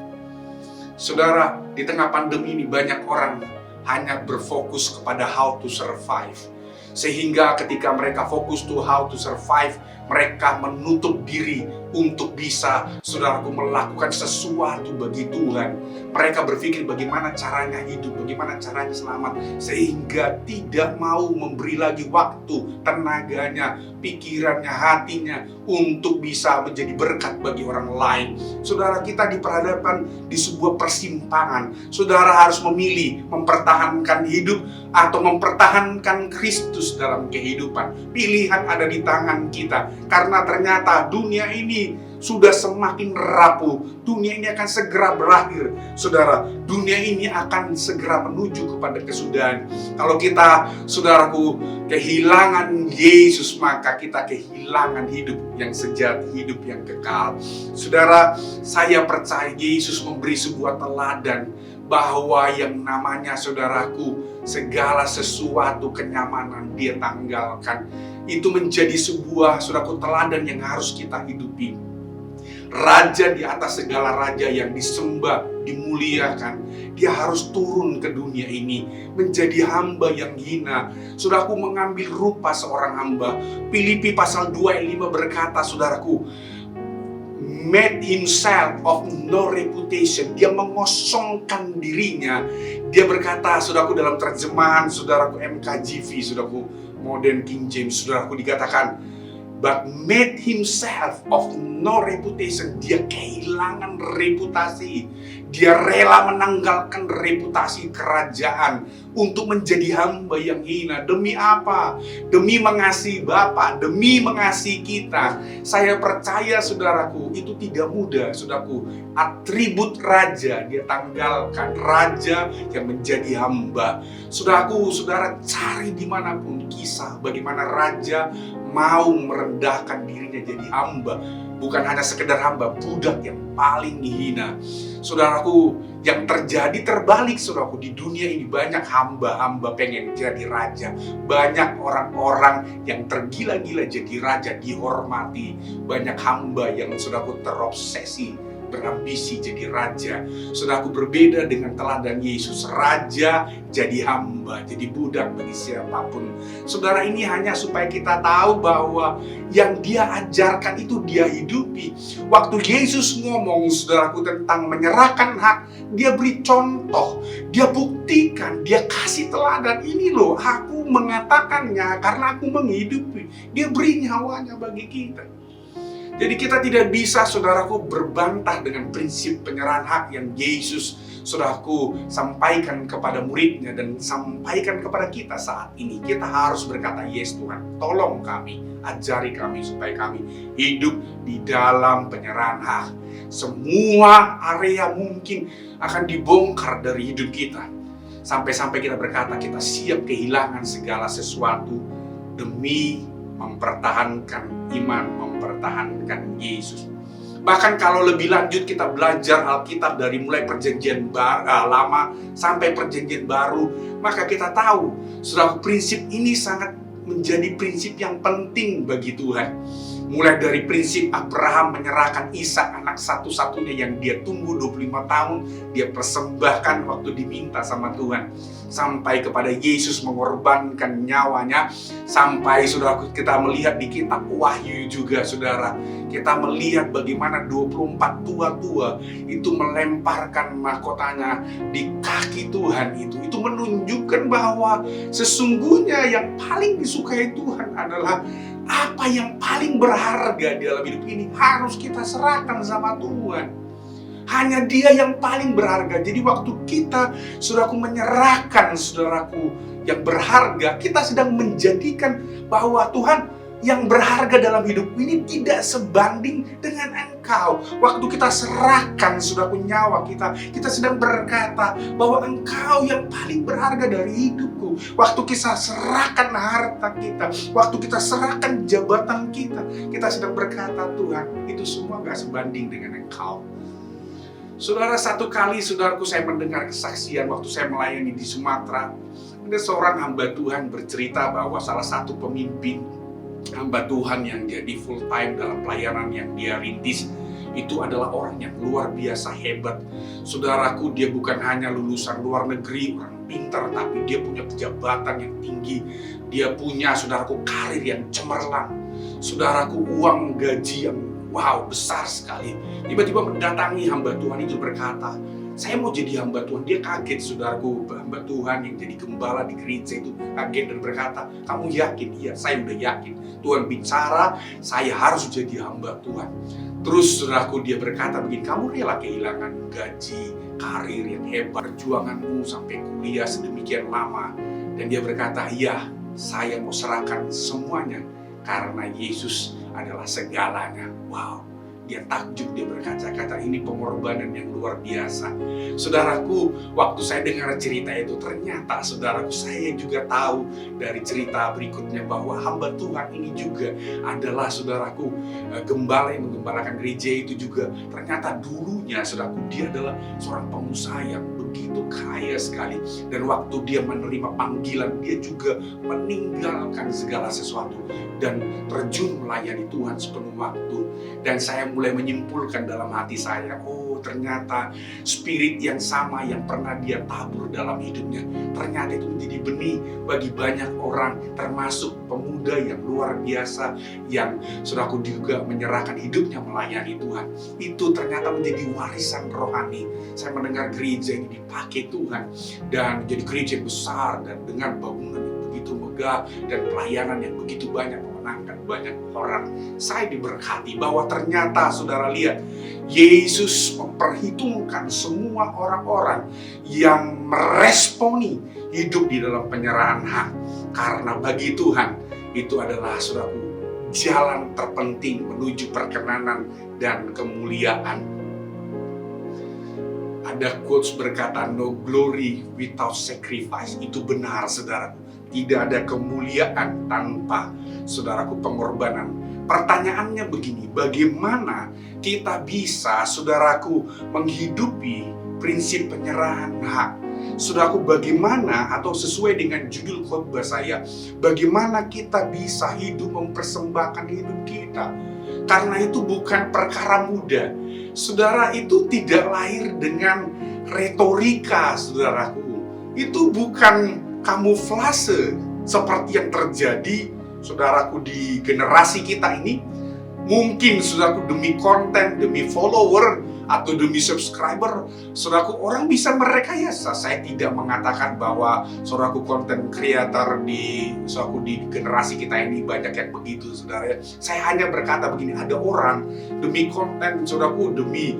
Saudara, di tengah pandemi ini banyak orang hanya berfokus kepada how to survive. Sehingga ketika mereka fokus to how to survive, mereka menutup diri untuk bisa, saudaraku, melakukan sesuatu bagi Tuhan. Mereka berpikir bagaimana caranya hidup, bagaimana caranya selamat, sehingga tidak mau memberi lagi waktu, tenaganya, pikirannya, hatinya untuk bisa menjadi berkat bagi orang lain. Saudara, kita diperhadapkan di sebuah persimpangan. Saudara harus memilih mempertahankan hidup atau mempertahankan Kristus dalam kehidupan. Pilihan ada di tangan kita, karena ternyata dunia ini sudah semakin rapuh. Dunia ini akan segera berakhir. Saudara, dunia ini akan segera menuju kepada kesudahan. Kalau kita, saudaraku, kehilangan Yesus, maka kita kehilangan hidup yang sejati, hidup yang kekal. Saudara, saya percaya Yesus memberi sebuah teladan bahwa yang namanya, saudaraku, segala sesuatu kenyamanan dia tanggalkan. Itu menjadi sebuah, saudaraku, teladan yang harus kita hidupi. Raja di atas segala raja yang disembah, dimuliakan, dia harus turun ke dunia ini menjadi hamba yang hina. Saudaraku, mengambil rupa seorang hamba. Filipi pasal 2 ayat 5 berkata, saudaraku, made himself of no reputation. Dia mengosongkan dirinya. Dia berkata, saudaraku, dalam terjemahan, saudaraku, MKJV, saudaraku, Modern King James, saudaraku, dikatakan, but made himself of no reputation. Dia kehilangan reputasi. Dia rela menanggalkan reputasi kerajaan untuk menjadi hamba yang hina. Demi apa? Demi mengasihi Bapa, demi mengasihi kita. Saya percaya, saudaraku, itu tidak mudah, saudaraku. Atribut raja dia tanggalkan. Raja yang menjadi hamba. Saudaraku, saudara cari dimanapun kisah bagaimana raja mau merendahkan dirinya jadi hamba. Bukan hanya sekedar hamba, budak yang paling hina. Saudaraku, yang terjadi terbalik, saudaraku. Di dunia ini banyak hamba-hamba pengen jadi raja. Banyak orang-orang yang tergila-gila jadi raja, dihormati. Banyak hamba yang, saudaraku, terobsesi berambisi jadi raja. Saudaraku, berbeda dengan teladan Yesus, raja jadi hamba, jadi budak bagi siapapun. Saudara, ini hanya supaya kita tahu bahwa yang dia ajarkan itu dia hidupi. Waktu Yesus ngomong, saudaraku, tentang menyerahkan hak, dia beri contoh, dia buktikan, dia kasih teladan. Ini loh, aku mengatakannya karena aku menghidupi. Dia beri nyawanya bagi kita. Jadi kita tidak bisa, saudaraku, berbantah dengan prinsip penyerahan hak yang Yesus, saudaraku, sampaikan kepada muridnya dan sampaikan kepada kita saat ini. Kita harus berkata, yes Tuhan, tolong kami, ajari kami supaya kami hidup di dalam penyerahan hak. Semua area mungkin akan dibongkar dari hidup kita. Sampai-sampai kita berkata, kita siap kehilangan segala sesuatu demi mempertahankan iman, mempertahankan Yesus. Bahkan kalau lebih lanjut kita belajar Alkitab dari mulai perjanjian lama sampai perjanjian baru, maka kita tahu, saudara, prinsip ini sangat menjadi prinsip yang penting bagi Tuhan. Mulai dari prinsip Abraham menyerahkan Ishak, anak satu-satunya yang dia tunggu 25 tahun, dia persembahkan waktu diminta sama Tuhan. Sampai kepada Yesus mengorbankan nyawanya. Sampai, saudara, kita melihat di kitab Wahyu juga, saudara. Kita melihat bagaimana 24 tua-tua itu melemparkan mahkotanya di kaki Tuhan itu. Itu menunjukkan bahwa sesungguhnya yang paling disukai Tuhan adalah apa yang paling berharga di dalam hidup ini harus kita serahkan sama Tuhan. Hanya Dia yang paling berharga. Jadi waktu kita, saudaraku, menyerahkan, saudaraku, yang berharga, kita sedang menjadikan bahwa Tuhan yang berharga dalam hidup ini tidak sebanding dengan engkau. Waktu kita serahkan, saudaraku, nyawa kita, kita sedang berkata bahwa engkau yang paling berharga dari hidupku. Waktu kita serahkan harta kita, waktu kita serahkan jabatan kita sedang berkata, Tuhan, itu semua gak sebanding dengan engkau. Saudara, satu kali, saudaraku, saya mendengar kesaksian waktu saya melayani di Sumatera. Ada seorang hamba Tuhan bercerita bahwa salah satu pemimpin hamba Tuhan yang jadi full time dalam pelayanan yang dia rintis itu adalah orang yang luar biasa hebat. Saudaraku, dia bukan hanya lulusan luar negeri, orang pintar, tapi dia punya jabatan yang tinggi. Dia punya, saudaraku, karir yang cemerlang. Saudaraku, uang gaji yang wow, besar sekali. Tiba-tiba mendatangi hamba Tuhan itu berkata, saya mau jadi hamba Tuhan. Dia kaget, saudaraku, hamba Tuhan yang jadi gembala di gereja itu kaget dan berkata, kamu yakin? Iya, saya udah yakin. Tuhan bicara, saya harus jadi hamba Tuhan. Terus, saudaraku, dia berkata begini, kamu rela kehilangan gaji, karir yang hebat, perjuanganmu sampai kuliah sedemikian lama. Dan dia berkata, iya, saya mau serahkan semuanya karena Yesus adalah segalanya. Wow, dia takjub, dia berkata-kata, ini pengorbanan yang luar biasa. Saudaraku, waktu saya dengar cerita itu, ternyata, saudaraku, saya juga tahu dari cerita berikutnya bahwa hamba Tuhan ini juga adalah, saudaraku, gembala yang menggembalakan gereja itu juga. Ternyata dulunya, saudaraku, dia adalah seorang pengusaha yang begitu kaya sekali. Dan waktu dia menerima panggilan, dia juga meninggalkan segala sesuatu dan terjun melayani Tuhan sepenuh waktu. Dan saya mulai menyimpulkan dalam hati saya, oh, ternyata spirit yang sama yang pernah dia tabur dalam hidupnya, ternyata itu menjadi benih bagi banyak orang, termasuk pemuda yang luar biasa yang, saudaraku, juga menyerahkan hidupnya melayani Tuhan. Itu ternyata menjadi warisan rohani. Saya mendengar gereja ini dipakai Tuhan dan jadi gereja yang besar dan dengan bangunan yang begitu megah dan pelayanan yang begitu banyak, memenangkan banyak orang. Saya diberkati bahwa ternyata, saudara, lihat, Yesus memperhitungkan semua orang-orang yang meresponi hidup di dalam penyerahan hak. Karena bagi Tuhan itu adalah, saudaraku, jalan terpenting menuju perkenanan dan kemuliaan. Ada quotes berkata, no glory without sacrifice. Itu benar, saudaraku. Tidak ada kemuliaan tanpa, saudaraku, pengorbanan. Pertanyaannya begini, bagaimana kita bisa, saudaraku, menghidupi prinsip penyerahan hak? Saudaraku, bagaimana, atau sesuai dengan judul khotbah saya, bagaimana kita bisa hidup mempersembahkan hidup kita? Karena itu bukan perkara mudah. Saudara, itu tidak lahir dengan retorika, saudaraku. Itu bukan kamuflase seperti yang terjadi, saudaraku, di generasi kita ini. Mungkin, saudaraku, demi konten, demi follower, atau demi subscriber, saudaraku, orang bisa merekayasa. Saya tidak mengatakan bahwa saudaraku konten creator di generasi kita ini banyak yang begitu, saudara. Saya hanya berkata begini, ada orang demi konten, saudaraku, demi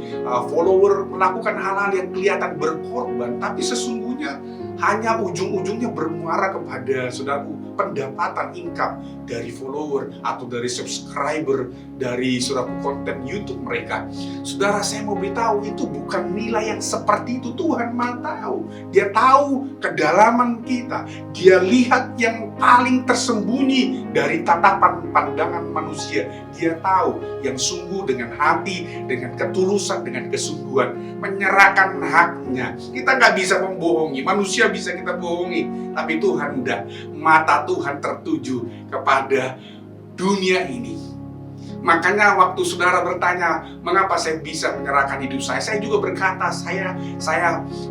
follower melakukan hal-hal yang kelihatan berkorban, tapi sesungguhnya hanya ujung-ujungnya bermuara kepada, saudaraku, pendapatan income dari follower atau dari subscriber dari, saudaraku, konten YouTube mereka. Saudara, saya mau beritahu, itu bukan nilai yang seperti itu. Tuhan Maha tahu. Dia tahu kedalaman kita. Dia lihat yang paling tersembunyi dari tatapan pandangan manusia. Dia tahu yang sungguh dengan hati, dengan ketulusan, dengan kesungguhan menyerahkan haknya. Kita nggak bisa membohongi. Manusia bisa kita bohongi, tapi Tuhan tidak. Mata Tuhan tertuju kepada dunia ini. Makanya waktu saudara bertanya, mengapa saya bisa menyerahkan hidup saya juga berkata, saya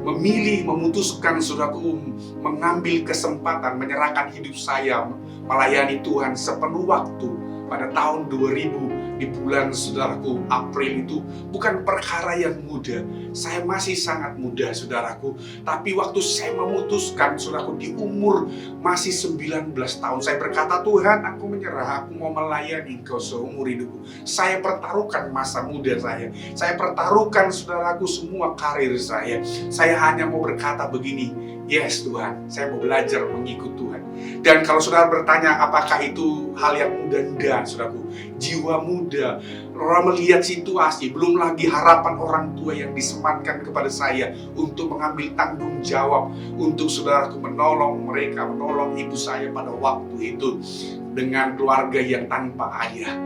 memilih, memutuskan, saudaraku, mengambil kesempatan menyerahkan hidup saya melayani Tuhan sepenuh waktu pada tahun 2000 di bulan, saudaraku, April. Itu bukan perkara yang mudah. Saya masih sangat muda, saudaraku, tapi waktu saya memutuskan, saudaraku, di umur masih 19 tahun, saya berkata, Tuhan, aku menyerah, aku mau melayani Engkau seumur hidupku. Saya pertaruhkan masa muda saya pertaruhkan, saudaraku, semua karir saya hanya mau berkata begini, yes Tuhan, saya mau belajar mengikut Tuhan. Dan kalau saudara bertanya apakah itu hal yang mudah, enggak, saudaraku. Jiwa muda, orang melihat situasi, belum lagi harapan orang tua yang disematkan kepada saya untuk mengambil tanggung jawab untuk, saudaraku, menolong mereka, menolong ibu saya pada waktu itu dengan keluarga yang tanpa ayah.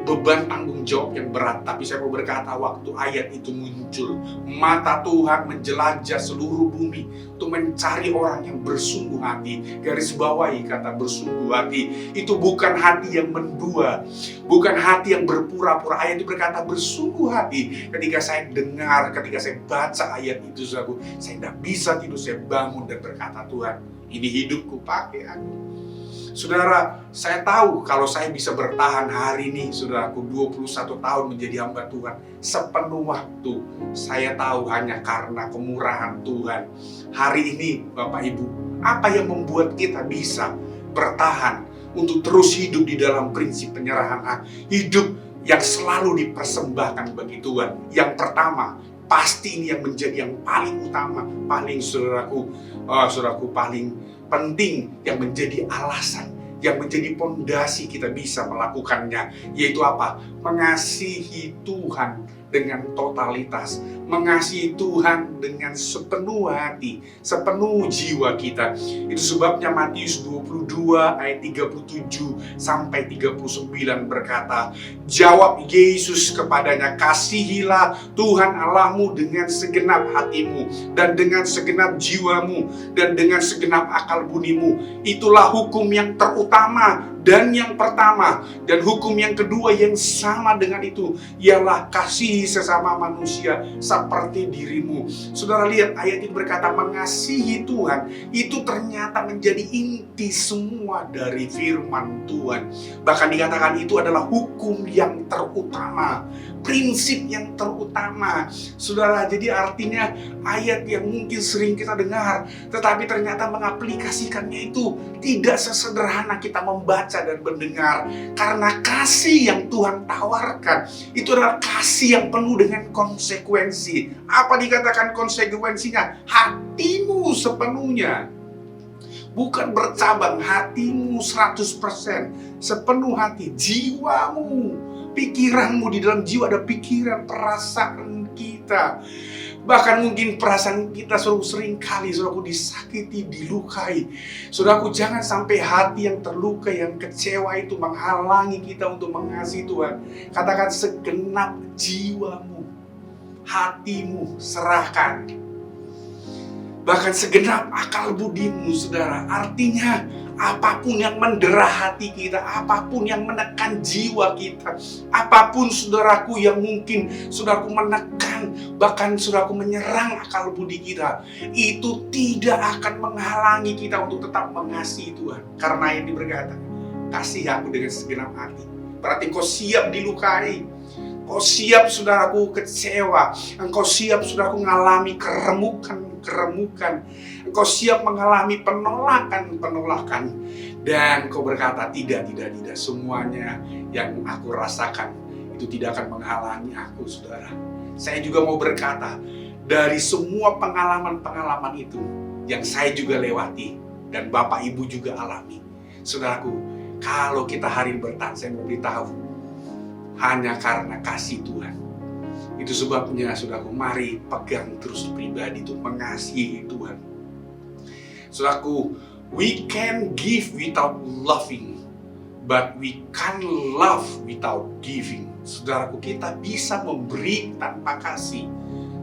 Beban tanggung jawab yang berat. Tapi saya mau berkata, waktu ayat itu muncul, mata Tuhan menjelajah seluruh bumi untuk mencari orang yang bersungguh hati. Garis bawahi kata bersungguh hati. Itu bukan hati yang mendua, bukan hati yang berpura-pura. Ayat itu berkata bersungguh hati. Ketika saya dengar, ketika saya baca ayat itu, saya tidak bisa tidur. Saya bangun dan berkata, Tuhan, ini hidupku, pakai aku. Saudara, saya tahu kalau saya bisa bertahan hari ini, saudaraku, 21 tahun menjadi hamba Tuhan sepenuh waktu, saya tahu hanya karena kemurahan Tuhan. Hari ini, Bapak Ibu, apa yang membuat kita bisa bertahan untuk terus hidup di dalam prinsip penyerahan hak, hidup yang selalu dipersembahkan bagi Tuhan? Yang pertama, pasti ini yang menjadi yang paling utama, paling, saudaraku, paling penting, yang menjadi alasan, yang menjadi pondasi kita bisa melakukannya, yaitu apa? Mengasihi Tuhan dengan totalitas, mengasihi Tuhan dengan sepenuh hati, sepenuh jiwa kita. Itu sebabnya Matius 22 ayat 37 sampai 39 berkata, jawab Yesus kepadanya, kasihilah Tuhan Allahmu dengan segenap hatimu, dan dengan segenap jiwamu, dan dengan segenap akal budimu. Itulah hukum yang terutama dan yang pertama. Dan hukum yang kedua yang sama dengan itu ialah kasihi sesama manusia seperti dirimu. Saudara lihat ayat ini berkata mengasihi Tuhan, itu ternyata menjadi inti semua dari firman Tuhan. Bahkan dikatakan itu adalah hukum yang terutama, prinsip yang terutama. Saudara, jadi artinya ayat yang mungkin sering kita dengar, tetapi ternyata mengaplikasikannya itu tidak sesederhana kita membaca dan mendengar. Karena kasih yang Tuhan tawarkan itu adalah kasih yang penuh dengan konsekuensi. Apa dikatakan konsekuensinya? Hatimu sepenuhnya, bukan bercabang, hatimu 100%, sepenuh hati, jiwamu, pikiranmu. Di dalam jiwa ada pikiran, perasaan kita. Bahkan mungkin perasaan kita sering kali, saudaraku, disakiti, dilukai. Saudaraku, jangan sampai hati yang terluka, yang kecewa itu menghalangi kita untuk mengasihi Tuhan. Katakan segenap jiwamu, hatimu serahkan. bahkan segenap akal budimu, saudara. Artinya apapun yang mendera hati kita, apapun yang menekan jiwa kita, apapun saudaraku yang mungkin saudaraku menekan, bahkan saudaraku menyerang akal budi kita, itu tidak akan menghalangi kita untuk tetap mengasihi Tuhan. Karena ini berkata, kasih aku dengan segenap hati. Berarti kau siap dilukai, kau siap saudaraku kecewa, engkau siap saudaraku mengalami keremukan, engkau siap mengalami penolakan, dan kau berkata tidak, semuanya yang aku rasakan itu tidak akan menghalangi aku, saudara. Saya juga mau berkata, dari semua pengalaman-pengalaman itu yang saya juga lewati dan Bapak Ibu juga alami, saudaraku, kalau kita hari ini bertahan, saya mau beritahu, hanya karena kasih Tuhan. Itu sebabnya saudaraku, mari pegang terus pribadi itu, mengasihi Tuhan. Saudaraku, we can give without loving, but we can't love without giving. Saudaraku, kita bisa memberi tanpa kasih,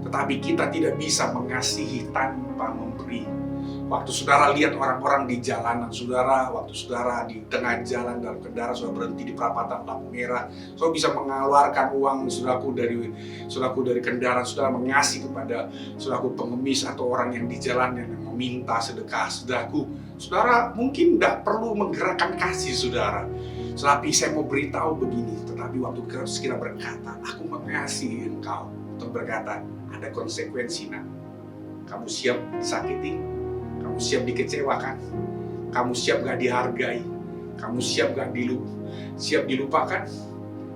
tetapi kita tidak bisa mengasihi tanpa memberi. Waktu saudara lihat orang-orang di jalanan, saudara, waktu saudara di tengah jalan dalam kendaraan, saudara berhenti di perapatan lampu merah, saudara bisa mengeluarkan uang saudaraku dari kendaraan, saudara mengasih kepada saudaraku pengemis atau orang yang di jalan yang meminta sedekah, saudaraku. Saudara mungkin tidak perlu menggerakkan kasih saudara. Tetapi saya mau beritahu begini, tetapi waktu kita berkata, aku mengasihi engkau, untuk berkata, ada konsekuensi nak. Kamu siap disakiti? Kamu siap dikecewakan? Kamu siap gak dihargai? Kamu siap gak siap dilupakan?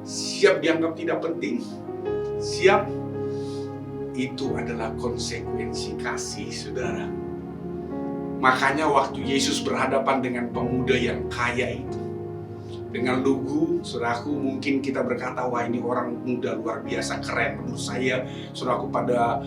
Siap dianggap tidak penting? Siap? Itu adalah konsekuensi kasih, saudara. Makanya waktu Yesus berhadapan dengan pemuda yang kaya itu, dengan lugu, saudaraku, mungkin kita berkata, wah ini orang muda luar biasa keren. Menurut saya, saudaraku, pada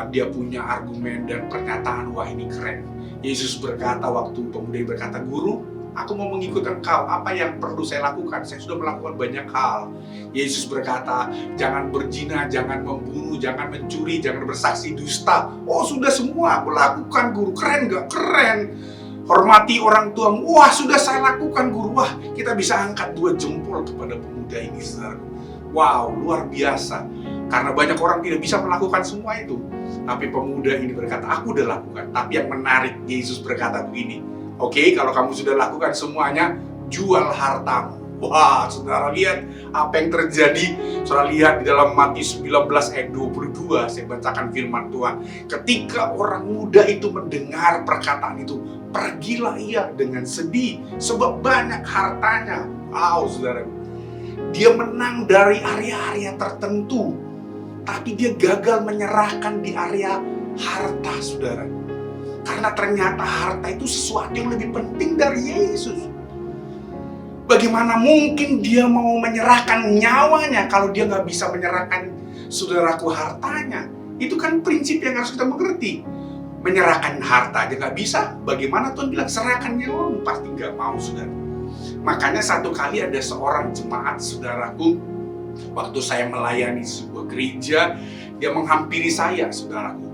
dia punya argumen dan pernyataan, wah ini keren. Yesus berkata, waktu pemuda berkata, guru, aku mau mengikut engkau, apa yang perlu saya lakukan? Saya sudah melakukan banyak hal. Yesus berkata, jangan berzina, jangan membunuh, jangan mencuri, jangan bersaksi dusta. Oh sudah semua aku lakukan, guru. Keren gak? Keren. Hormati orang tuamu. Wah sudah saya lakukan, guru. Wah kita bisa angkat 2 jempol kepada pemuda ini, saudara. Wow, luar biasa. Karena banyak orang tidak bisa melakukan semua itu. Tapi pemuda ini berkata, aku udah lakukan. Tapi yang menarik, Yesus berkata begini, oke, kalau kamu sudah lakukan semuanya, jual hartamu. Wah, saudara lihat apa yang terjadi. Saudara lihat di dalam Matius 19 ayat 22, saya bacakan firman Tuhan. Ketika orang muda itu mendengar perkataan itu, pergilah ia dengan sedih, sebab banyak hartanya. Wow, saudara. Dia menang dari area-area tertentu, tapi dia gagal menyerahkan di area harta, saudara. Karena ternyata harta itu sesuatu yang lebih penting dari Yesus. Bagaimana mungkin dia mau menyerahkan nyawanya kalau dia nggak bisa menyerahkan, saudaraku, hartanya? Itu kan prinsip yang harus kita mengerti. Menyerahkan harta aja nggak bisa, bagaimana Tuhan bilang serahkan nyawamu? Pasti nggak mau, saudara. Makanya satu kali ada seorang jemaat, saudaraku, waktu saya melayani sebuah gereja, dia menghampiri saya, saudaraku.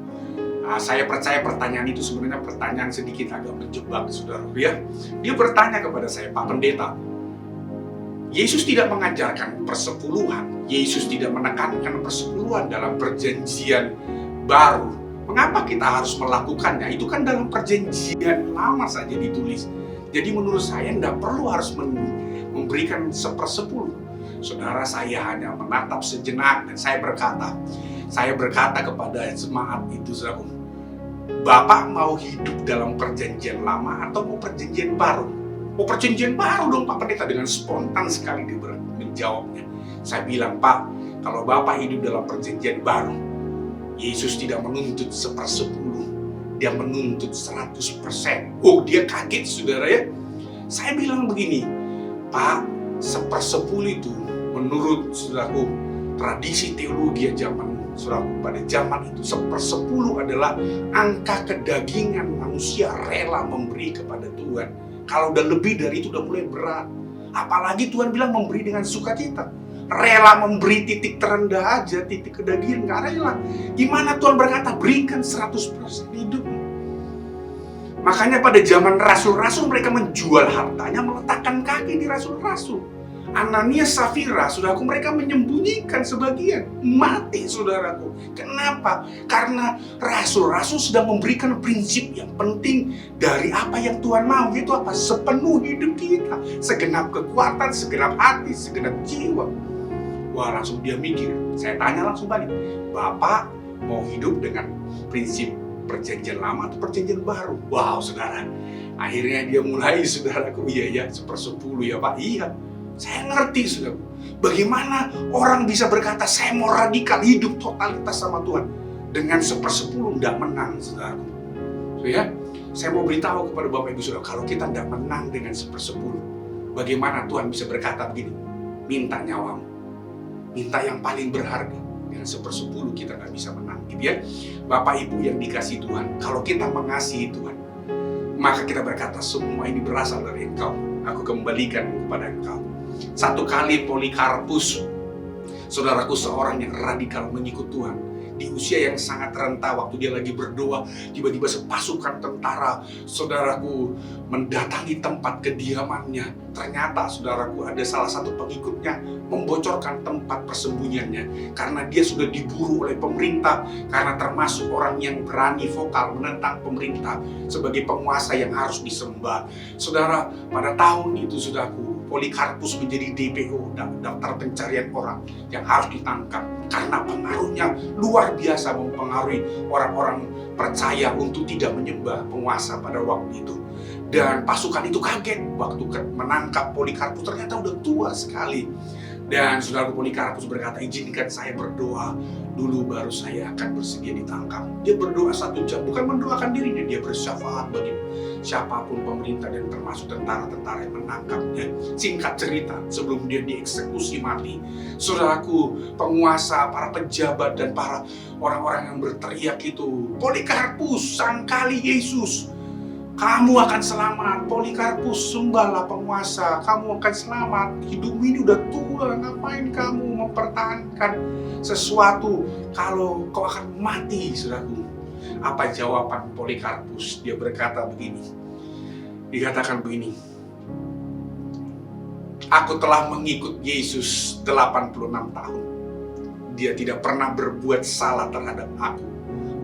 Saya percaya pertanyaan itu sebenarnya pertanyaan sedikit agak menjebak, saudaraku ya. Dia bertanya kepada saya, Pak Pendeta, Yesus tidak mengajarkan persepuluhan, Yesus tidak menekankan persepuluhan dalam perjanjian baru. Mengapa kita harus melakukannya? Itu kan dalam perjanjian lama saja ditulis. Jadi menurut saya tidak perlu harus memberikan 1/10. Saudara, saya hanya menatap sejenak dan saya berkata kepada jemaat itu, saudara, Bapak mau hidup dalam perjanjian lama atau mau perjanjian baru? Oh perjanjian baru dong Pak Pendeta. Dengan spontan sekali dia menjawabnya. Saya bilang, Pak, kalau Bapak hidup dalam perjanjian baru, Yesus tidak menuntut 1/10. Dia menuntut 100%. Oh dia kaget, saudara ya. Saya bilang begini, Pak, 1/10 itu menurut saudaraku tradisi teologi zaman saudaraku pada zaman itu 1/10 adalah angka kedagingan manusia rela memberi kepada Tuhan. Kalau udah lebih dari itu udah mulai berat. Apalagi Tuhan bilang memberi dengan sukacita. Rela memberi titik terendah aja, titik kedagingan nggak rela. Gimana Tuhan berkata berikan 100% hidup? Makanya pada zaman rasul-rasul mereka menjual hartanya, meletakkan kaki di rasul-rasul. Ananias, Safira, saudaraku, mereka menyembunyikan sebagian. Mati, saudaraku. Kenapa? Karena rasul-rasul sedang memberikan prinsip yang penting dari apa yang Tuhan mau. Itu apa? Sepenuh hidup kita. Segenap kekuatan, segenap hati, segenap jiwa. Wah, langsung dia mikir. Saya tanya langsung balik. Bapak mau hidup dengan prinsip perjanjian lama atau perjanjian baru? Wow, saudara. Akhirnya dia mulai, saudaraku. Iya, 1/10 ya Pak. Iya. Saya ngerti, saudara. Bagaimana orang bisa berkata, saya mau radikal hidup totalitas sama Tuhan. Dengan 1/10 tidak menang, saudaraku. So, ya, saya mau beritahu kepada Bapak Ibu Saudara, kalau kita tidak menang dengan 1/10, bagaimana Tuhan bisa berkata begini, minta nyawamu. Minta yang paling berharga. Dengan 1/10 kita nggak bisa menang. Gitu ya. Bapak Ibu yang dikasihi Tuhan, kalau kita mengasihi Tuhan, maka kita berkata, semua ini berasal dari Engkau. Aku kembalikan kepada Engkau. Satu kali Polikarpus, saudaraku, seorang yang radikal mengikut Tuhan, di usia yang sangat renta, waktu dia lagi berdoa, tiba-tiba sepasukan tentara, saudaraku, mendatangi tempat kediamannya. Ternyata, saudaraku, ada salah satu pengikutnya membocorkan tempat persembunyiannya karena dia sudah diburu oleh pemerintah, karena termasuk orang yang berani vokal menentang pemerintah sebagai penguasa yang harus disembah. Saudara, pada tahun itu, saudaraku, Polikarpus menjadi DPO, daftar pencarian orang yang harus ditangkap karena pengaruhnya luar biasa, mempengaruhi orang-orang percaya untuk tidak menyembah penguasa pada waktu itu. Dan pasukan itu kaget waktu menangkap Polikarpus, ternyata udah tua sekali. Dan saudara Polikarpus berkata, izinkan saya berdoa dulu baru saya akan bersedia ditangkap. Dia berdoa 1 jam, bukan mendoakan dirinya, dia bersyafaat bagi siapapun pemerintah dan termasuk tentara-tentara yang menangkapnya. Singkat cerita, sebelum dia dieksekusi mati, saudaraku, penguasa, para pejabat dan para orang-orang yang berteriak itu, Polikarpus, sangkali Yesus, kamu akan selamat. Polikarpus, sembahlah penguasa, kamu akan selamat. Hidupmu ini udah tua, ngapain kamu mempertahankan sesuatu kalau kau akan mati, saudaraku? Apa jawaban Polikarpus? Dia berkata begini, dikatakan begini, aku telah mengikut Yesus 86 tahun. Dia tidak pernah berbuat salah terhadap aku.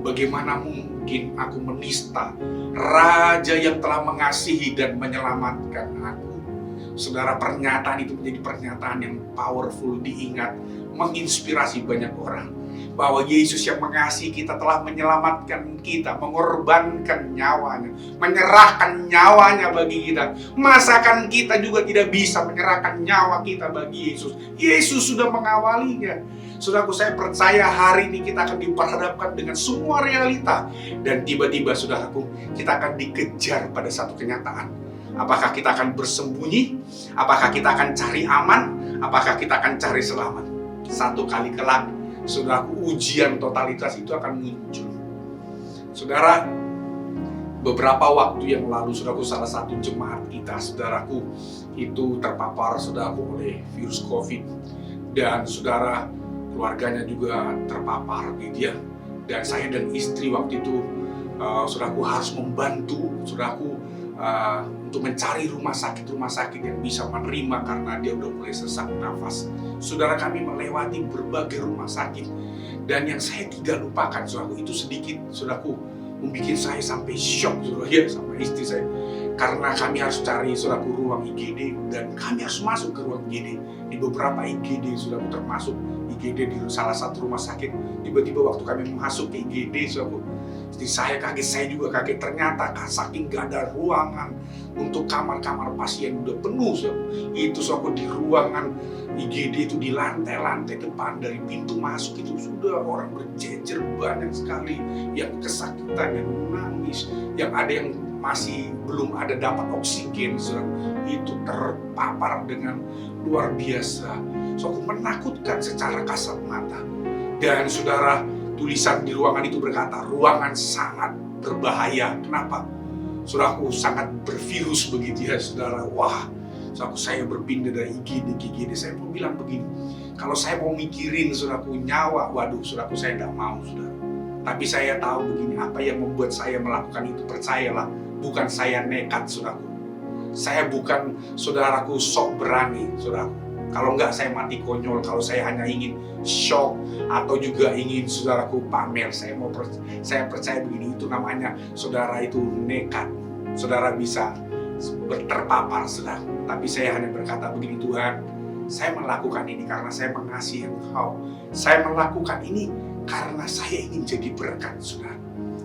Bagaimana mungkin aku menista Raja yang telah mengasihi dan menyelamatkan aku? Saudara, pernyataan itu menjadi pernyataan yang powerful, diingat, menginspirasi banyak orang. Bahwa Yesus yang mengasihi kita telah menyelamatkan kita, mengorbankan nyawanya, menyerahkan nyawanya bagi kita. Masakan kita juga tidak bisa menyerahkan nyawa kita bagi Yesus? Yesus sudah mengawalinya. Saudaraku, saya percaya hari ini kita akan diperhadapkan dengan semua realita. Dan tiba-tiba, saudaraku, kita akan dikejar pada satu kenyataan. Apakah kita akan bersembunyi? Apakah kita akan cari aman? Apakah kita akan cari selamat? Satu kali kelak, saudaraku, ujian totalitas itu akan muncul. Saudara, beberapa waktu yang lalu, saudaraku, salah satu jemaat kita, saudaraku, itu terpapar, saudaraku, oleh virus COVID. Dan saudara, keluarganya juga terpapar gitu ya. Dan saya dan istri waktu itu saudaraku harus membantu saudaraku untuk mencari rumah sakit yang bisa menerima karena dia udah mulai sesak nafas. Saudara, kami melewati berbagai rumah sakit, dan yang saya tidak lupakan, saudaraku, itu sedikit, saudaraku, membuat saya sampai shock, saudara, ya, sama istri saya. Karena kami harus cari, saudaraku, ruang IGD, dan kami harus masuk ke ruang IGD. Di beberapa IGD, saudaraku, termasuk IGD di salah satu rumah sakit. Tiba-tiba waktu kami masuk ke IGD, saudaraku, istri saya kaget, saya juga kaget. Ternyata saking gak ada ruangan untuk kamar-kamar pasien udah penuh, saudaraku. Itu, saudaraku, di ruangan IGD itu di lantai-lantai depan dari pintu masuk itu sudah orang berjejer banyak sekali yang kesakitan, yang menangis, yang ada yang masih belum ada dapat oksigen, itu terpapar dengan luar biasa. So, menakutkan secara kasat mata. Dan saudara, tulisan di ruangan itu berkata, ruangan sangat berbahaya. Kenapa? Saudaraku, sangat bervirus begitu ya, saudara. Wah, saudaraku, saya berpindah dari IGD ke IGD. Saya mau bilang begini, kalau saya mau mikirin, saudaraku, nyawa, waduh, saudaraku, saya tidak mau, saudara. Tapi saya tahu begini, apa yang membuat saya melakukan itu, percayalah, bukan saya nekat, saudaraku. Saya bukan, saudaraku, sok berani, saudaraku. Kalau enggak saya mati konyol, kalau saya hanya ingin shock atau juga ingin, saudaraku, pamer. Saya percaya begini, itu namanya saudara itu nekat. Saudara bisa terpapar, saudara. Tapi saya hanya berkata begini, Tuhan, saya melakukan ini karena saya mengasihi Engkau. Saya melakukan ini karena saya ingin jadi berkat, saudara.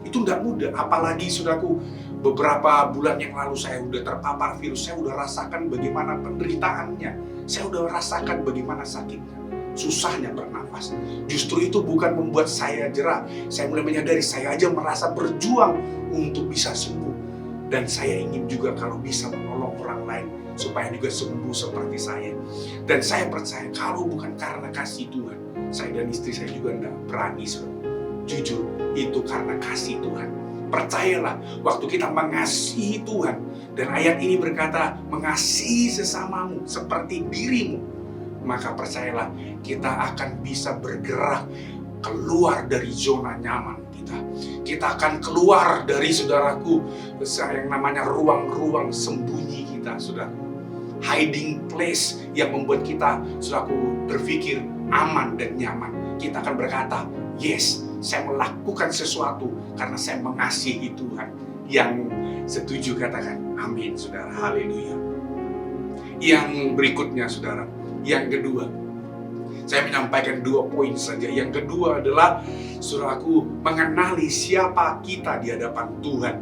Itu tidak mudah, apalagi, saudaraku, beberapa bulan yang lalu saya udah terpapar virus, saya udah rasakan bagaimana penderitaannya, saya udah rasakan bagaimana sakitnya, susahnya bernafas. Justru itu bukan membuat saya jerah, saya mulai menyadari saya aja merasa berjuang untuk bisa sembuh. Dan saya ingin juga kalau bisa menolong orang lain supaya juga sembuh seperti saya. Dan saya percaya kalau bukan karena kasih Tuhan, saya dan istri saya juga tidak berani, saudara. Jujur, itu karena kasih Tuhan. Percayalah, waktu kita mengasihi Tuhan, dan ayat ini berkata, mengasihi sesamamu seperti dirimu, maka percayalah, kita akan bisa bergerak keluar dari zona nyaman kita. Kita akan keluar dari, saudaraku, yang namanya ruang-ruang sembunyi kita, saudaraku. Hiding place yang membuat kita, saudaraku, berpikir aman dan nyaman. Kita akan berkata, yes, saya melakukan sesuatu karena saya mengasihi Tuhan. Yang setuju katakan amin, saudara. Haleluya. Yang berikutnya, saudara, yang kedua, saya menyampaikan 2 poin saja. Yang kedua adalah, saudaraku, mengenali siapa kita di hadapan Tuhan.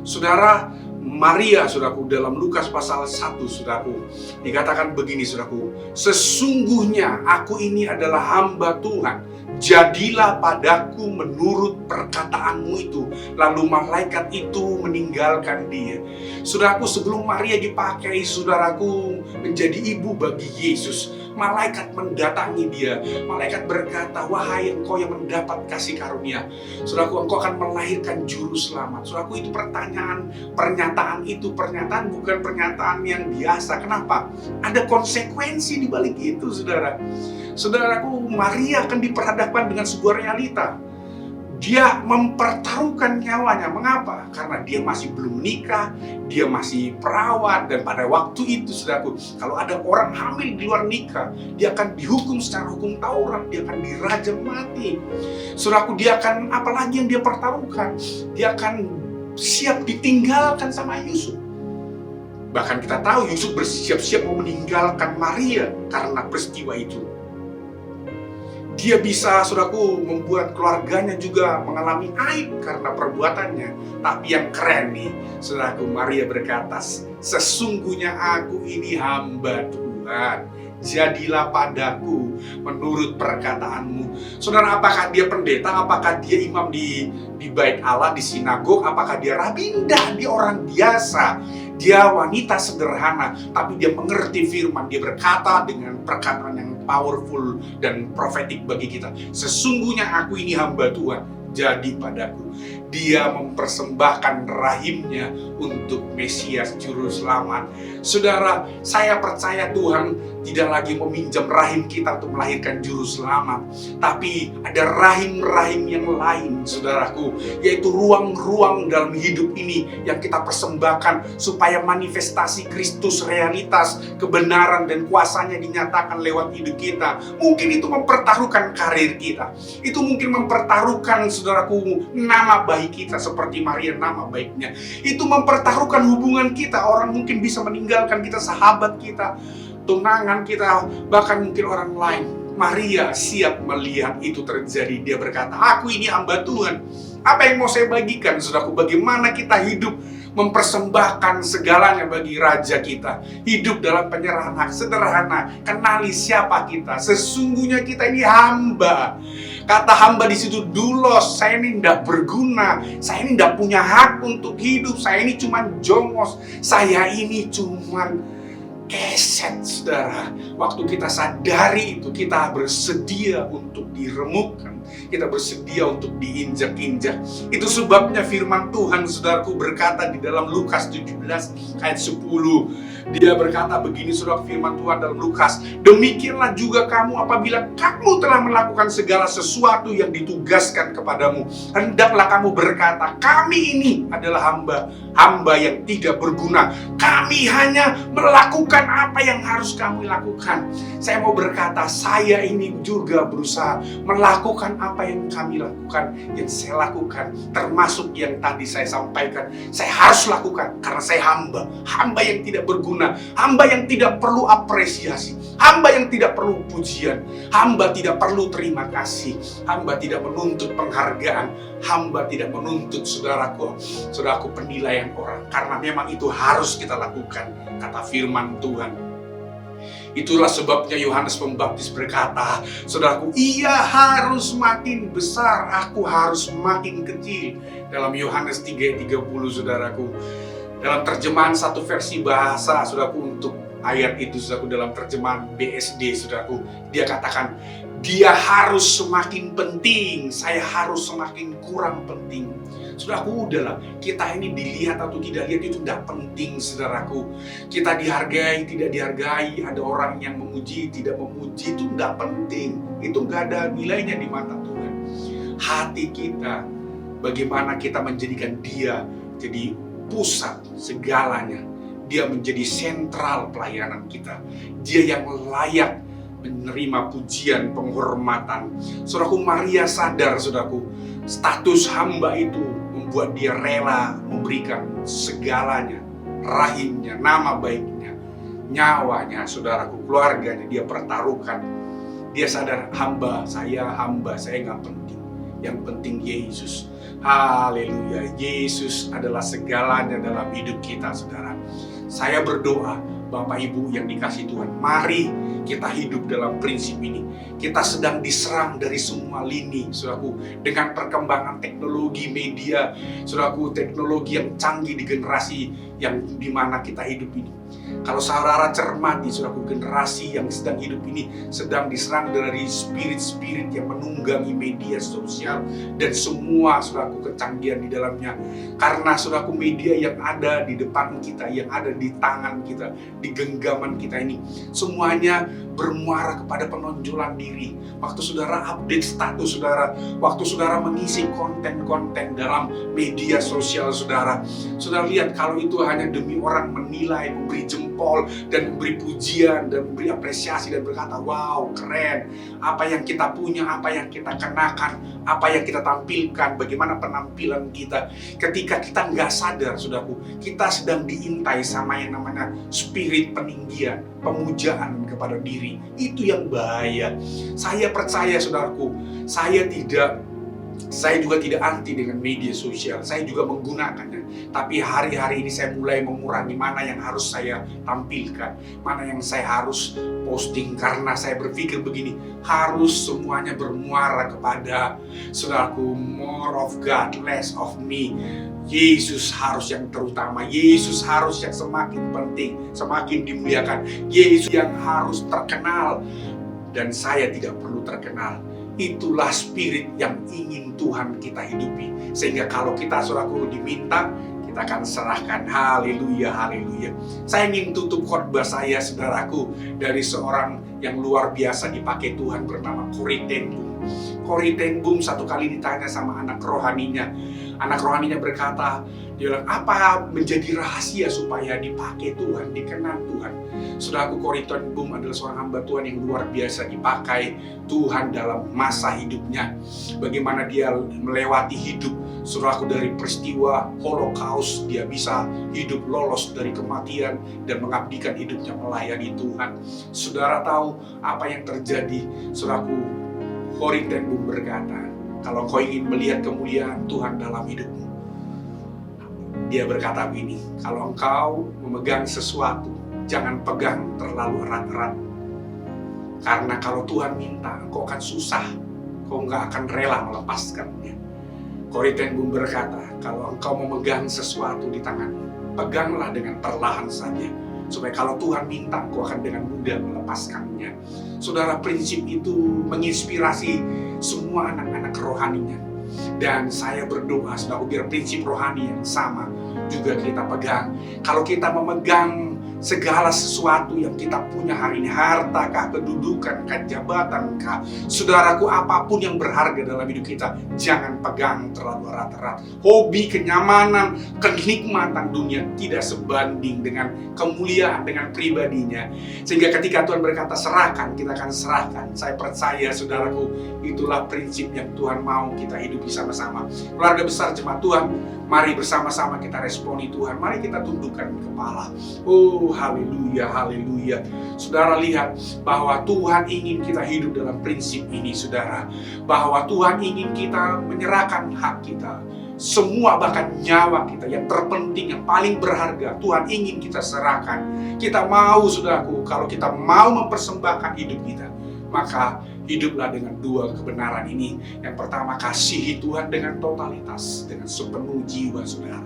Saudara, Maria, saudaraku, dalam Lukas pasal 1, saudaraku, dikatakan begini, saudaraku, sesungguhnya aku ini adalah hamba Tuhan, jadilah padaku menurut perkataanmu itu. Lalu malaikat itu meninggalkan dia. Saudaraku, sebelum Maria dipakai, saudaraku, menjadi ibu bagi Yesus, malaikat mendatangi dia. Malaikat berkata, wahai engkau yang mendapat kasih karunia, saudaraku, engkau akan melahirkan juru selamat. Saudaraku, itu pernyataan itu bukan pernyataan yang biasa. Kenapa? Ada konsekuensi di balik itu, saudara. Saudaraku, Maria akan diperhadapkan dengan sebuah realita. Dia mempertaruhkan nyawanya. Mengapa? Karena dia masih belum menikah, dia masih perawat, dan pada waktu itu, saudaraku, kalau ada orang hamil di luar nikah, dia akan dihukum secara hukum Taurat, dia akan dirajam mati. Saudaraku, dia akan, apalagi yang dia pertaruhkan, dia akan siap ditinggalkan sama Yusuf. Bahkan kita tahu Yusuf bersiap-siap mau meninggalkan Maria karena peristiwa itu. Dia bisa, saudaraku, membuat keluarganya juga mengalami aib karena perbuatannya. Tapi yang keren nih, saudaraku, Maria berkata, sesungguhnya aku ini hamba Tuhan, jadilah padaku menurut perkataanmu. Saudara, apakah dia pendeta? Apakah dia imam di bait Allah, di sinagog? Apakah dia rabi? Tidak, dia orang biasa. Dia wanita sederhana, tapi dia mengerti firman. Dia berkata dengan perkataan yang powerful dan profetik bagi kita. Sesungguhnya aku ini hamba Tuhan, jadi padaku. Dia mempersembahkan rahimnya untuk Mesias Juru Selamat. Saudara, saya percaya Tuhan tidak lagi meminjam rahim kita untuk melahirkan Juru Selamat, tapi ada rahim-rahim yang lain, saudaraku, yaitu ruang-ruang dalam hidup ini yang kita persembahkan supaya manifestasi Kristus, realitas, kebenaran dan kuasanya dinyatakan lewat hidup kita. Mungkin itu mempertaruhkan karir kita, itu mungkin mempertaruhkan, saudaraku, nama baik kita seperti Maria, nama baiknya. Itu mempertaruhkan hubungan kita. Orang mungkin bisa meninggalkan kita, sahabat kita, tunangan kita, bahkan mungkin orang lain. Maria siap melihat itu terjadi. Dia berkata, aku ini hamba Tuhan. Apa yang mau saya bagikan, saudaraku? Bagaimana kita hidup mempersembahkan segalanya bagi Raja kita. Hidup dalam penyerahan hak, sederhana. Kenali siapa kita. Sesungguhnya kita ini hamba. Kata hamba di situ dulos, saya ini tidak berguna, saya ini tidak punya hak untuk hidup, saya ini cuma jongos, saya ini cuma keset, saudara. Waktu kita sadari itu, kita bersedia untuk diremukkan, kita bersedia untuk diinjak-injak. Itu sebabnya firman Tuhan, saudaraku, berkata di dalam Lukas 17 ayat 10. Dia berkata begini, saudara, firman Tuhan dalam Lukas, demikianlah juga kamu apabila kamu telah melakukan segala sesuatu yang ditugaskan kepadamu, hendaklah kamu berkata, kami ini adalah hamba yang tidak berguna. Kami hanya melakukan apa yang harus kami lakukan. Saya mau berkata, saya ini juga berusaha melakukan apa yang kami lakukan, yang saya lakukan, termasuk yang tadi saya sampaikan. Saya harus lakukan karena saya hamba yang tidak berguna, hamba yang tidak perlu apresiasi, hamba yang tidak perlu pujian, hamba tidak perlu terima kasih, hamba tidak menuntut penghargaan, hamba tidak menuntut saudaraku penilaian orang, karena memang itu harus kita lakukan, kata firman Tuhan. Itulah sebabnya Yohanes Pembaptis berkata, saudaraku, ia harus makin besar, aku harus makin kecil. Dalam Yohanes 3:30, saudaraku. Dalam terjemahan satu versi bahasa, saudaraku, untuk ayat itu, saudaraku, dalam terjemahan BSD, saudaraku, dia katakan, dia harus semakin penting, saya harus semakin kurang penting. Saudaraku, udahlah, kita ini dilihat atau tidak lihat itu tidak penting, saudaraku. Kita dihargai, tidak dihargai, ada orang yang memuji, tidak memuji, itu tidak penting. Itu nggak ada nilainya di mata Tuhan. Hati kita, bagaimana kita menjadikan dia jadi pusat segalanya. Dia menjadi sentral pelayanan kita. Dia yang layak menerima pujian, penghormatan. Saudaraku, Maria sadar, saudaraku, status hamba itu membuat dia rela memberikan segalanya, rahimnya, nama baiknya, nyawanya, saudaraku, keluarganya, dia pertaruhkan. Dia sadar, hamba saya nggak penting. Yang penting Yesus. Haleluya, Yesus adalah segalanya dalam hidup kita, saudara. Saya berdoa, Bapak Ibu yang dikasihi Tuhan, mari kita hidup dalam prinsip ini. Kita sedang diserang dari semua lini, saudaraku, dengan perkembangan teknologi media, saudaraku, teknologi yang canggih di generasi yang dimana kita hidup ini. Kalau saudara cermati, saudaraku, generasi yang sedang hidup ini sedang diserang dari spirit-spirit yang menunggangi media sosial dan semua, saudaraku, kecanggihan di dalamnya. Karena, saudaraku, media yang ada di depan kita, yang ada di tangan kita, di genggaman kita ini, semuanya bermuara kepada penonjolan diri. Waktu saudara update status saudara, waktu saudara mengisi konten-konten dalam media sosial saudara, saudara lihat kalau itu hanya demi orang menilai, memberi jempol, dan memberi pujian, dan memberi apresiasi, dan berkata, wow, keren, apa yang kita punya, apa yang kita kenakan, apa yang kita tampilkan, bagaimana penampilan kita. Ketika kita nggak sadar, saudaraku, kita sedang diintai sama yang namanya spirit peninggian, pemujaan kepada diri. Itu yang bahaya. Saya percaya, saudaraku, saya juga tidak anti dengan media sosial. Saya juga menggunakannya. Tapi hari-hari ini saya mulai mengurangi mana yang harus saya tampilkan, mana yang saya harus posting, karena saya berpikir begini, harus semuanya bermuara kepada, saudaraku, more of God, less of me. Yesus harus yang terutama, Yesus harus yang semakin penting, semakin dimuliakan, Yesus yang harus terkenal, dan saya tidak perlu terkenal. Itulah spirit yang ingin Tuhan kita hidupi. Sehingga kalau kita, saudaraku, diminta, kita akan serahkan. Haleluya, haleluya. Saya ingin tutup khotbah saya, saudaraku, dari seorang yang luar biasa dipakai Tuhan bernama Corrie ten Boom. Corrie ten Boom satu kali ditanya sama anak rohaninya. Anak rohaninya berkata, dia bilang, apa menjadi rahasia supaya dipakai Tuhan, dikenal Tuhan? Saudaraku, Corrie ten Boom adalah seorang hamba Tuhan yang luar biasa dipakai Tuhan dalam masa hidupnya. Bagaimana dia melewati hidup, saudaraku, dari peristiwa Holocaust, dia bisa hidup lolos dari kematian dan mengabdikan hidupnya melayani Tuhan. Saudara tahu apa yang terjadi? Saudaraku, Corrie ten Boom berkata, kalau kau ingin melihat kemuliaan Tuhan dalam hidupmu, dia berkata begini, kalau engkau memegang sesuatu, jangan pegang terlalu erat-erat. Karena kalau Tuhan minta, engkau akan susah, kau nggak akan rela melepaskannya. Corrie ten Boom berkata, kalau engkau memegang sesuatu di tanganmu, peganglah dengan perlahan saja, supaya kalau Tuhan minta, engkau akan dengan mudah melepaskannya. Saudara, prinsip itu menginspirasi semua anak-anak kerohanian. Dan saya berdoa, saudara, biar prinsip rohani yang sama juga kita pegang. Kalau kita memegang segala sesuatu yang kita punya hari ini, harta kah, kedudukan kah, jabatan kah, saudaraku, apapun yang berharga dalam hidup kita, jangan pegang terlalu erat-erat. Hobi, kenyamanan, kenikmatan dunia tidak sebanding dengan kemuliaan, dengan pribadinya. Sehingga ketika Tuhan berkata serahkan, kita akan serahkan. Saya percaya, saudaraku, itulah prinsip yang Tuhan mau kita hidupi sama-sama. Keluarga besar jemaat Tuhan, mari bersama-sama kita responi Tuhan. Mari kita tundukkan kepala. Oh, haleluya, haleluya. Saudara lihat bahwa Tuhan ingin kita hidup dalam prinsip ini, saudara. Bahwa Tuhan ingin kita menyerahkan hak kita. Semua, bahkan nyawa kita yang terpenting, yang paling berharga, Tuhan ingin kita serahkan. Kita mau, saudaraku, kalau kita mau mempersembahkan hidup kita, maka hiduplah dengan dua kebenaran ini. Yang pertama, kasihi Tuhan dengan totalitas, dengan sepenuh jiwa, saudara.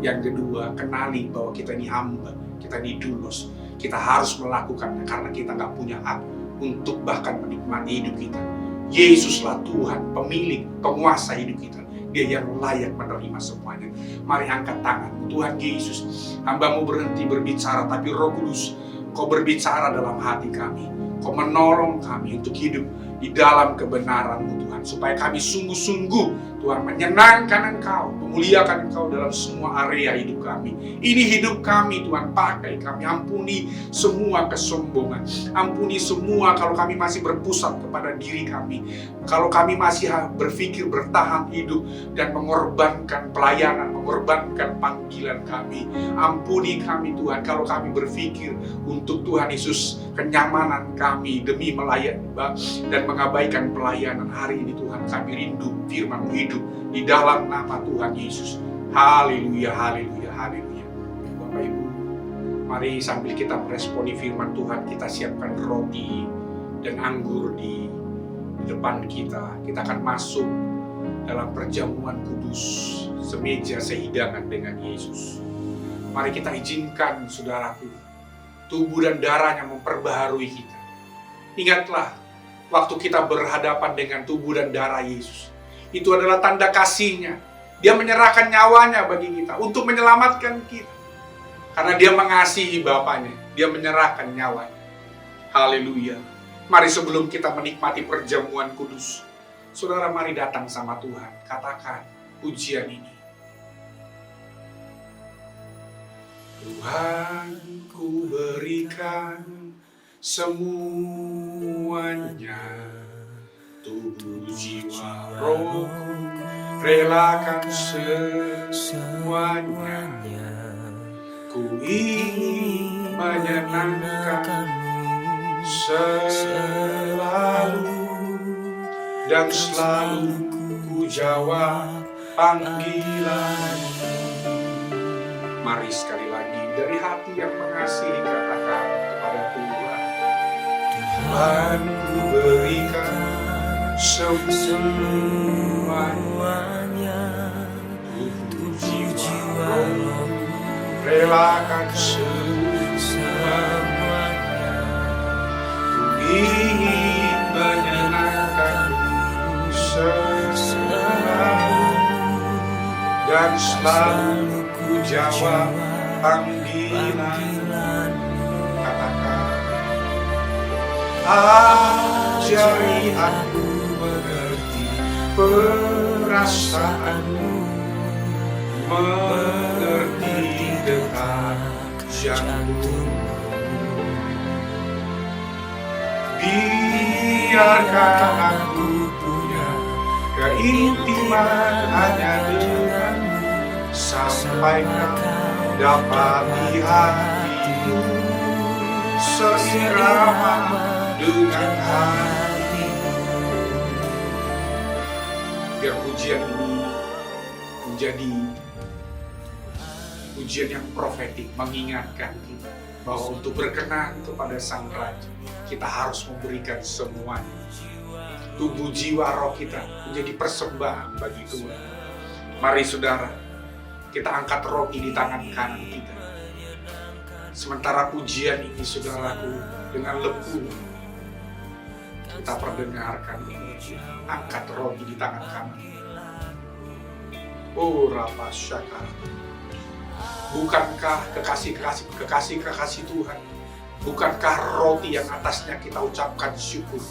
Yang kedua, kenali bahwa kita ini hamba, kita ini dulos. Kita harus melakukannya karena kita nggak punya hak untuk bahkan menikmati hidup kita. Yesuslah Tuhan, pemilik, penguasa hidup kita. Dia yang layak menerima semuanya. Mari angkat tangan. Tuhan Yesus, hamba-Mu berhenti berbicara, tapi Roh Kudus, Kau berbicara dalam hati kami. Kau menolong kami untuk hidup di dalam kebenaran-Mu, Tuhan. Supaya kami sungguh-sungguh, Tuhan, menyenangkan Engkau, memuliakan Engkau dalam semua area hidup kami. Ini hidup kami, Tuhan, pakai kami. Ampuni semua kesombongan. Ampuni semua kalau kami masih berpusat kepada diri kami. Kalau kami masih berpikir bertahan hidup dan mengorbankan pelayanan, mengorbankan panggilan kami. Ampuni kami, Tuhan, kalau kami berpikir untuk Tuhan Yesus, kenyamanan kami demi melayani dan mengabaikan pelayanan. Hari ini, Tuhan, kami rindu firman-Mu hidup di dalam nama Tuhan Yesus. Haleluya, haleluya, haleluya. Bapak Ibu, mari sambil kita meresponi firman Tuhan, kita siapkan roti dan anggur di depan kita. Kita akan masuk dalam perjamuan kudus, semeja sehidangan dengan Yesus. Mari kita izinkan, saudaraku, tubuh dan darahnya memperbaharui kita. Ingatlah, waktu kita berhadapan dengan tubuh dan darah Yesus, itu adalah tanda kasih-Nya. Dia menyerahkan nyawanya bagi kita untuk menyelamatkan kita. Karena Dia mengasihi Bapaknya, Dia menyerahkan nyawanya. Haleluya. Mari sebelum kita menikmati perjamuan kudus, saudara, mari datang sama Tuhan. Katakan pujian ini. Tuhan, ku berikan semuanya, tubuh, jiwa, roh, relakan semuanya. Ku ingin menyenangkan-Mu selalu, dan selalu ku jawab panggilan-Mu. Mari sekali lagi dari hati yang mengasihi katakan kepada Tuhan. Tuhan, ku berikan semuanya, tubuh, jiwa, roh, relakan semuanya. Ku ingin menyenangkan-Mu selalu, dan selalu ku jawab panggilan. Katakan, ajari aku mengerti perasaanmu, mengerti detak jantung. Biarkan aku punya keintiman hanya denganmu, sampai kau dapat di hatiku seirama dengan hatimu. Biar pujian ini menjadi pujian yang profetik, mengingatkan kita bahwa untuk berkenan kepada Sang Raja, kita harus memberikan semuanya. Tubuh, jiwa, roh kita menjadi persembahan bagi Tuhan. Mari saudara, kita angkat roti di tangan kanan kita. Sementara pujian ini, saudaraku, dengan lembu Kita perdengarkan, angkat roti di tangan kanan. Oh Rapa Syakar. Bukankah kekasih Tuhan, bukankah roti yang atasnya kita ucapkan syukur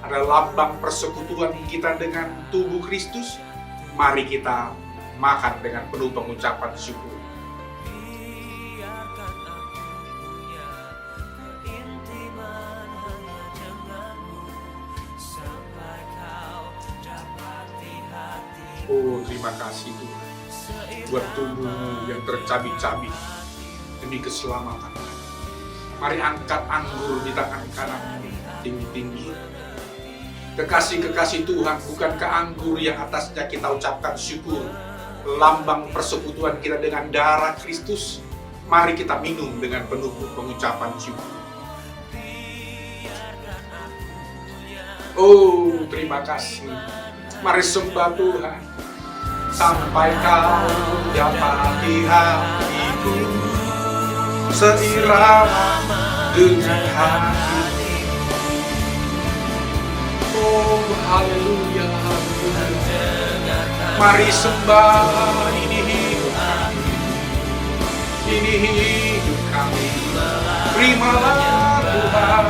adalah lambang persekutuan kita dengan tubuh Kristus? Mari kita makan dengan penuh pengucapan syukur. Oh, terima kasih Tuhan buat tubuhmu yang tercabik-cabik demi keselamatan. Mari angkat anggur di tangan kananmu tinggi-tinggi. Kekasih Tuhan, bukankah anggur yang atasnya kita ucapkan syukur lambang persekutuan kita dengan darah Kristus? Mari kita minum dengan penuh pengucapan syukur. Oh, terima kasih. Mari sembah Tuhan sampai kau dapati hatiku seirama dengan hati. Oh, haleluya, haleluya. Mari sembah, ini hidup kami. Ini hidup kami. Terimalah Tuhan.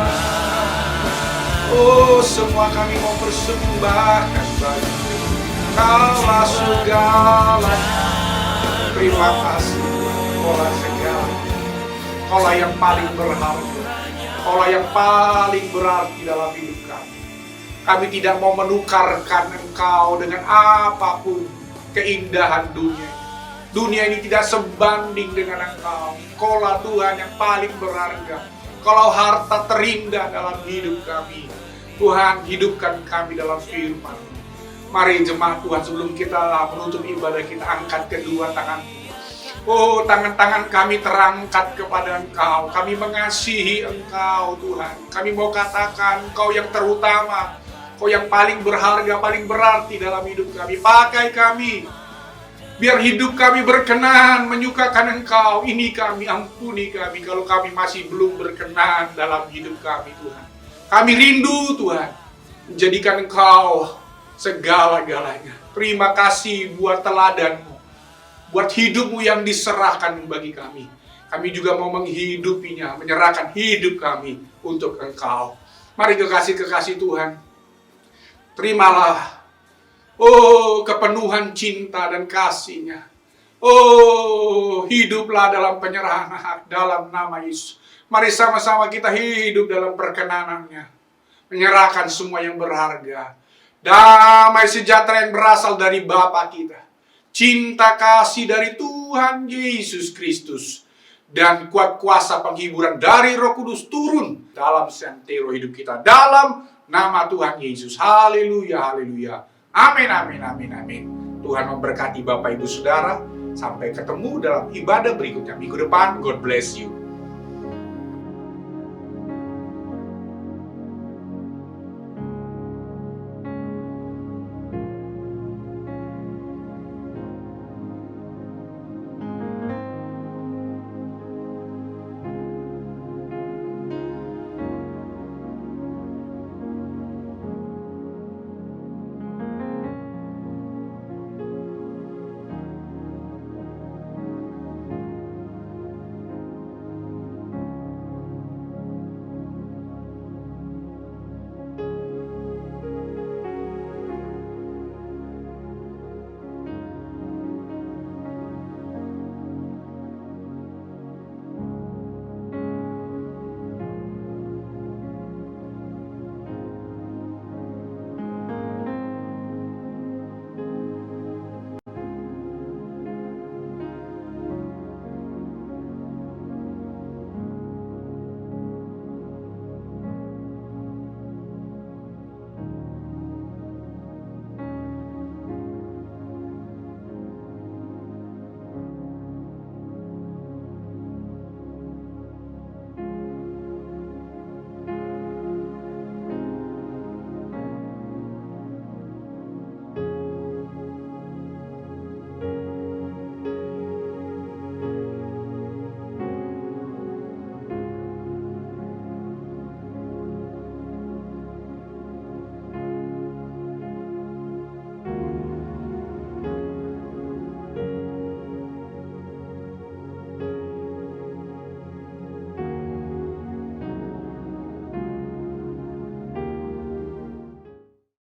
Oh, semua kami mau persembahkan bagi Kaulah segalanya. Terima kasih, Kaulah segalanya. Kaulah yang paling berharga, Kaulah yang paling berarti dalam hidup kami. Kami tidak mau menukarkan Engkau dengan apapun keindahan dunia. Dunia ini tidak sebanding dengan Engkau. Kaulah Tuhan yang paling berharga. Kalau harta terindah dalam hidup kami, Tuhan, hidupkan kami dalam firman. Mari jemaat Tuhan, sebelum kita menutup ibadah, kita angkat kedua tangan. Oh, tangan-tangan kami terangkat kepada Engkau. Kami mengasihi Engkau, Tuhan. Kami mau katakan Engkau yang terutama, Engkau yang paling berharga, paling berarti dalam hidup kami. Pakai kami, biar hidup kami berkenan, menyukakan Engkau. Ini kami, ampuni kami kalau kami masih belum berkenan dalam hidup kami, Tuhan. Kami rindu, Tuhan, menjadikan Engkau segala-galanya. Terima kasih buat teladan-Mu, buat hidup-Mu yang diserahkan bagi kami. Kami juga mau menghidupinya, menyerahkan hidup kami untuk Engkau. Mari kekasih-kekasih Tuhan, terimalah, oh, kepenuhan cinta dan kasih-Nya. Oh, hiduplah dalam penyerahan hak dalam nama Yesus. Mari sama-sama kita hidup dalam perkenanan-Nya, menyerahkan semua yang berharga. Damai sejahtera yang berasal dari Bapa kita, cinta kasih dari Tuhan Yesus Kristus, dan kuat kuasa penghiburan dari Roh Kudus turun dalam santero hidup kita dalam nama Tuhan Yesus. Haleluya, haleluya. Amin, amin, amin, amin. Tuhan memberkati Bapak Ibu Saudara. Sampai ketemu dalam ibadah berikutnya minggu depan. God bless you.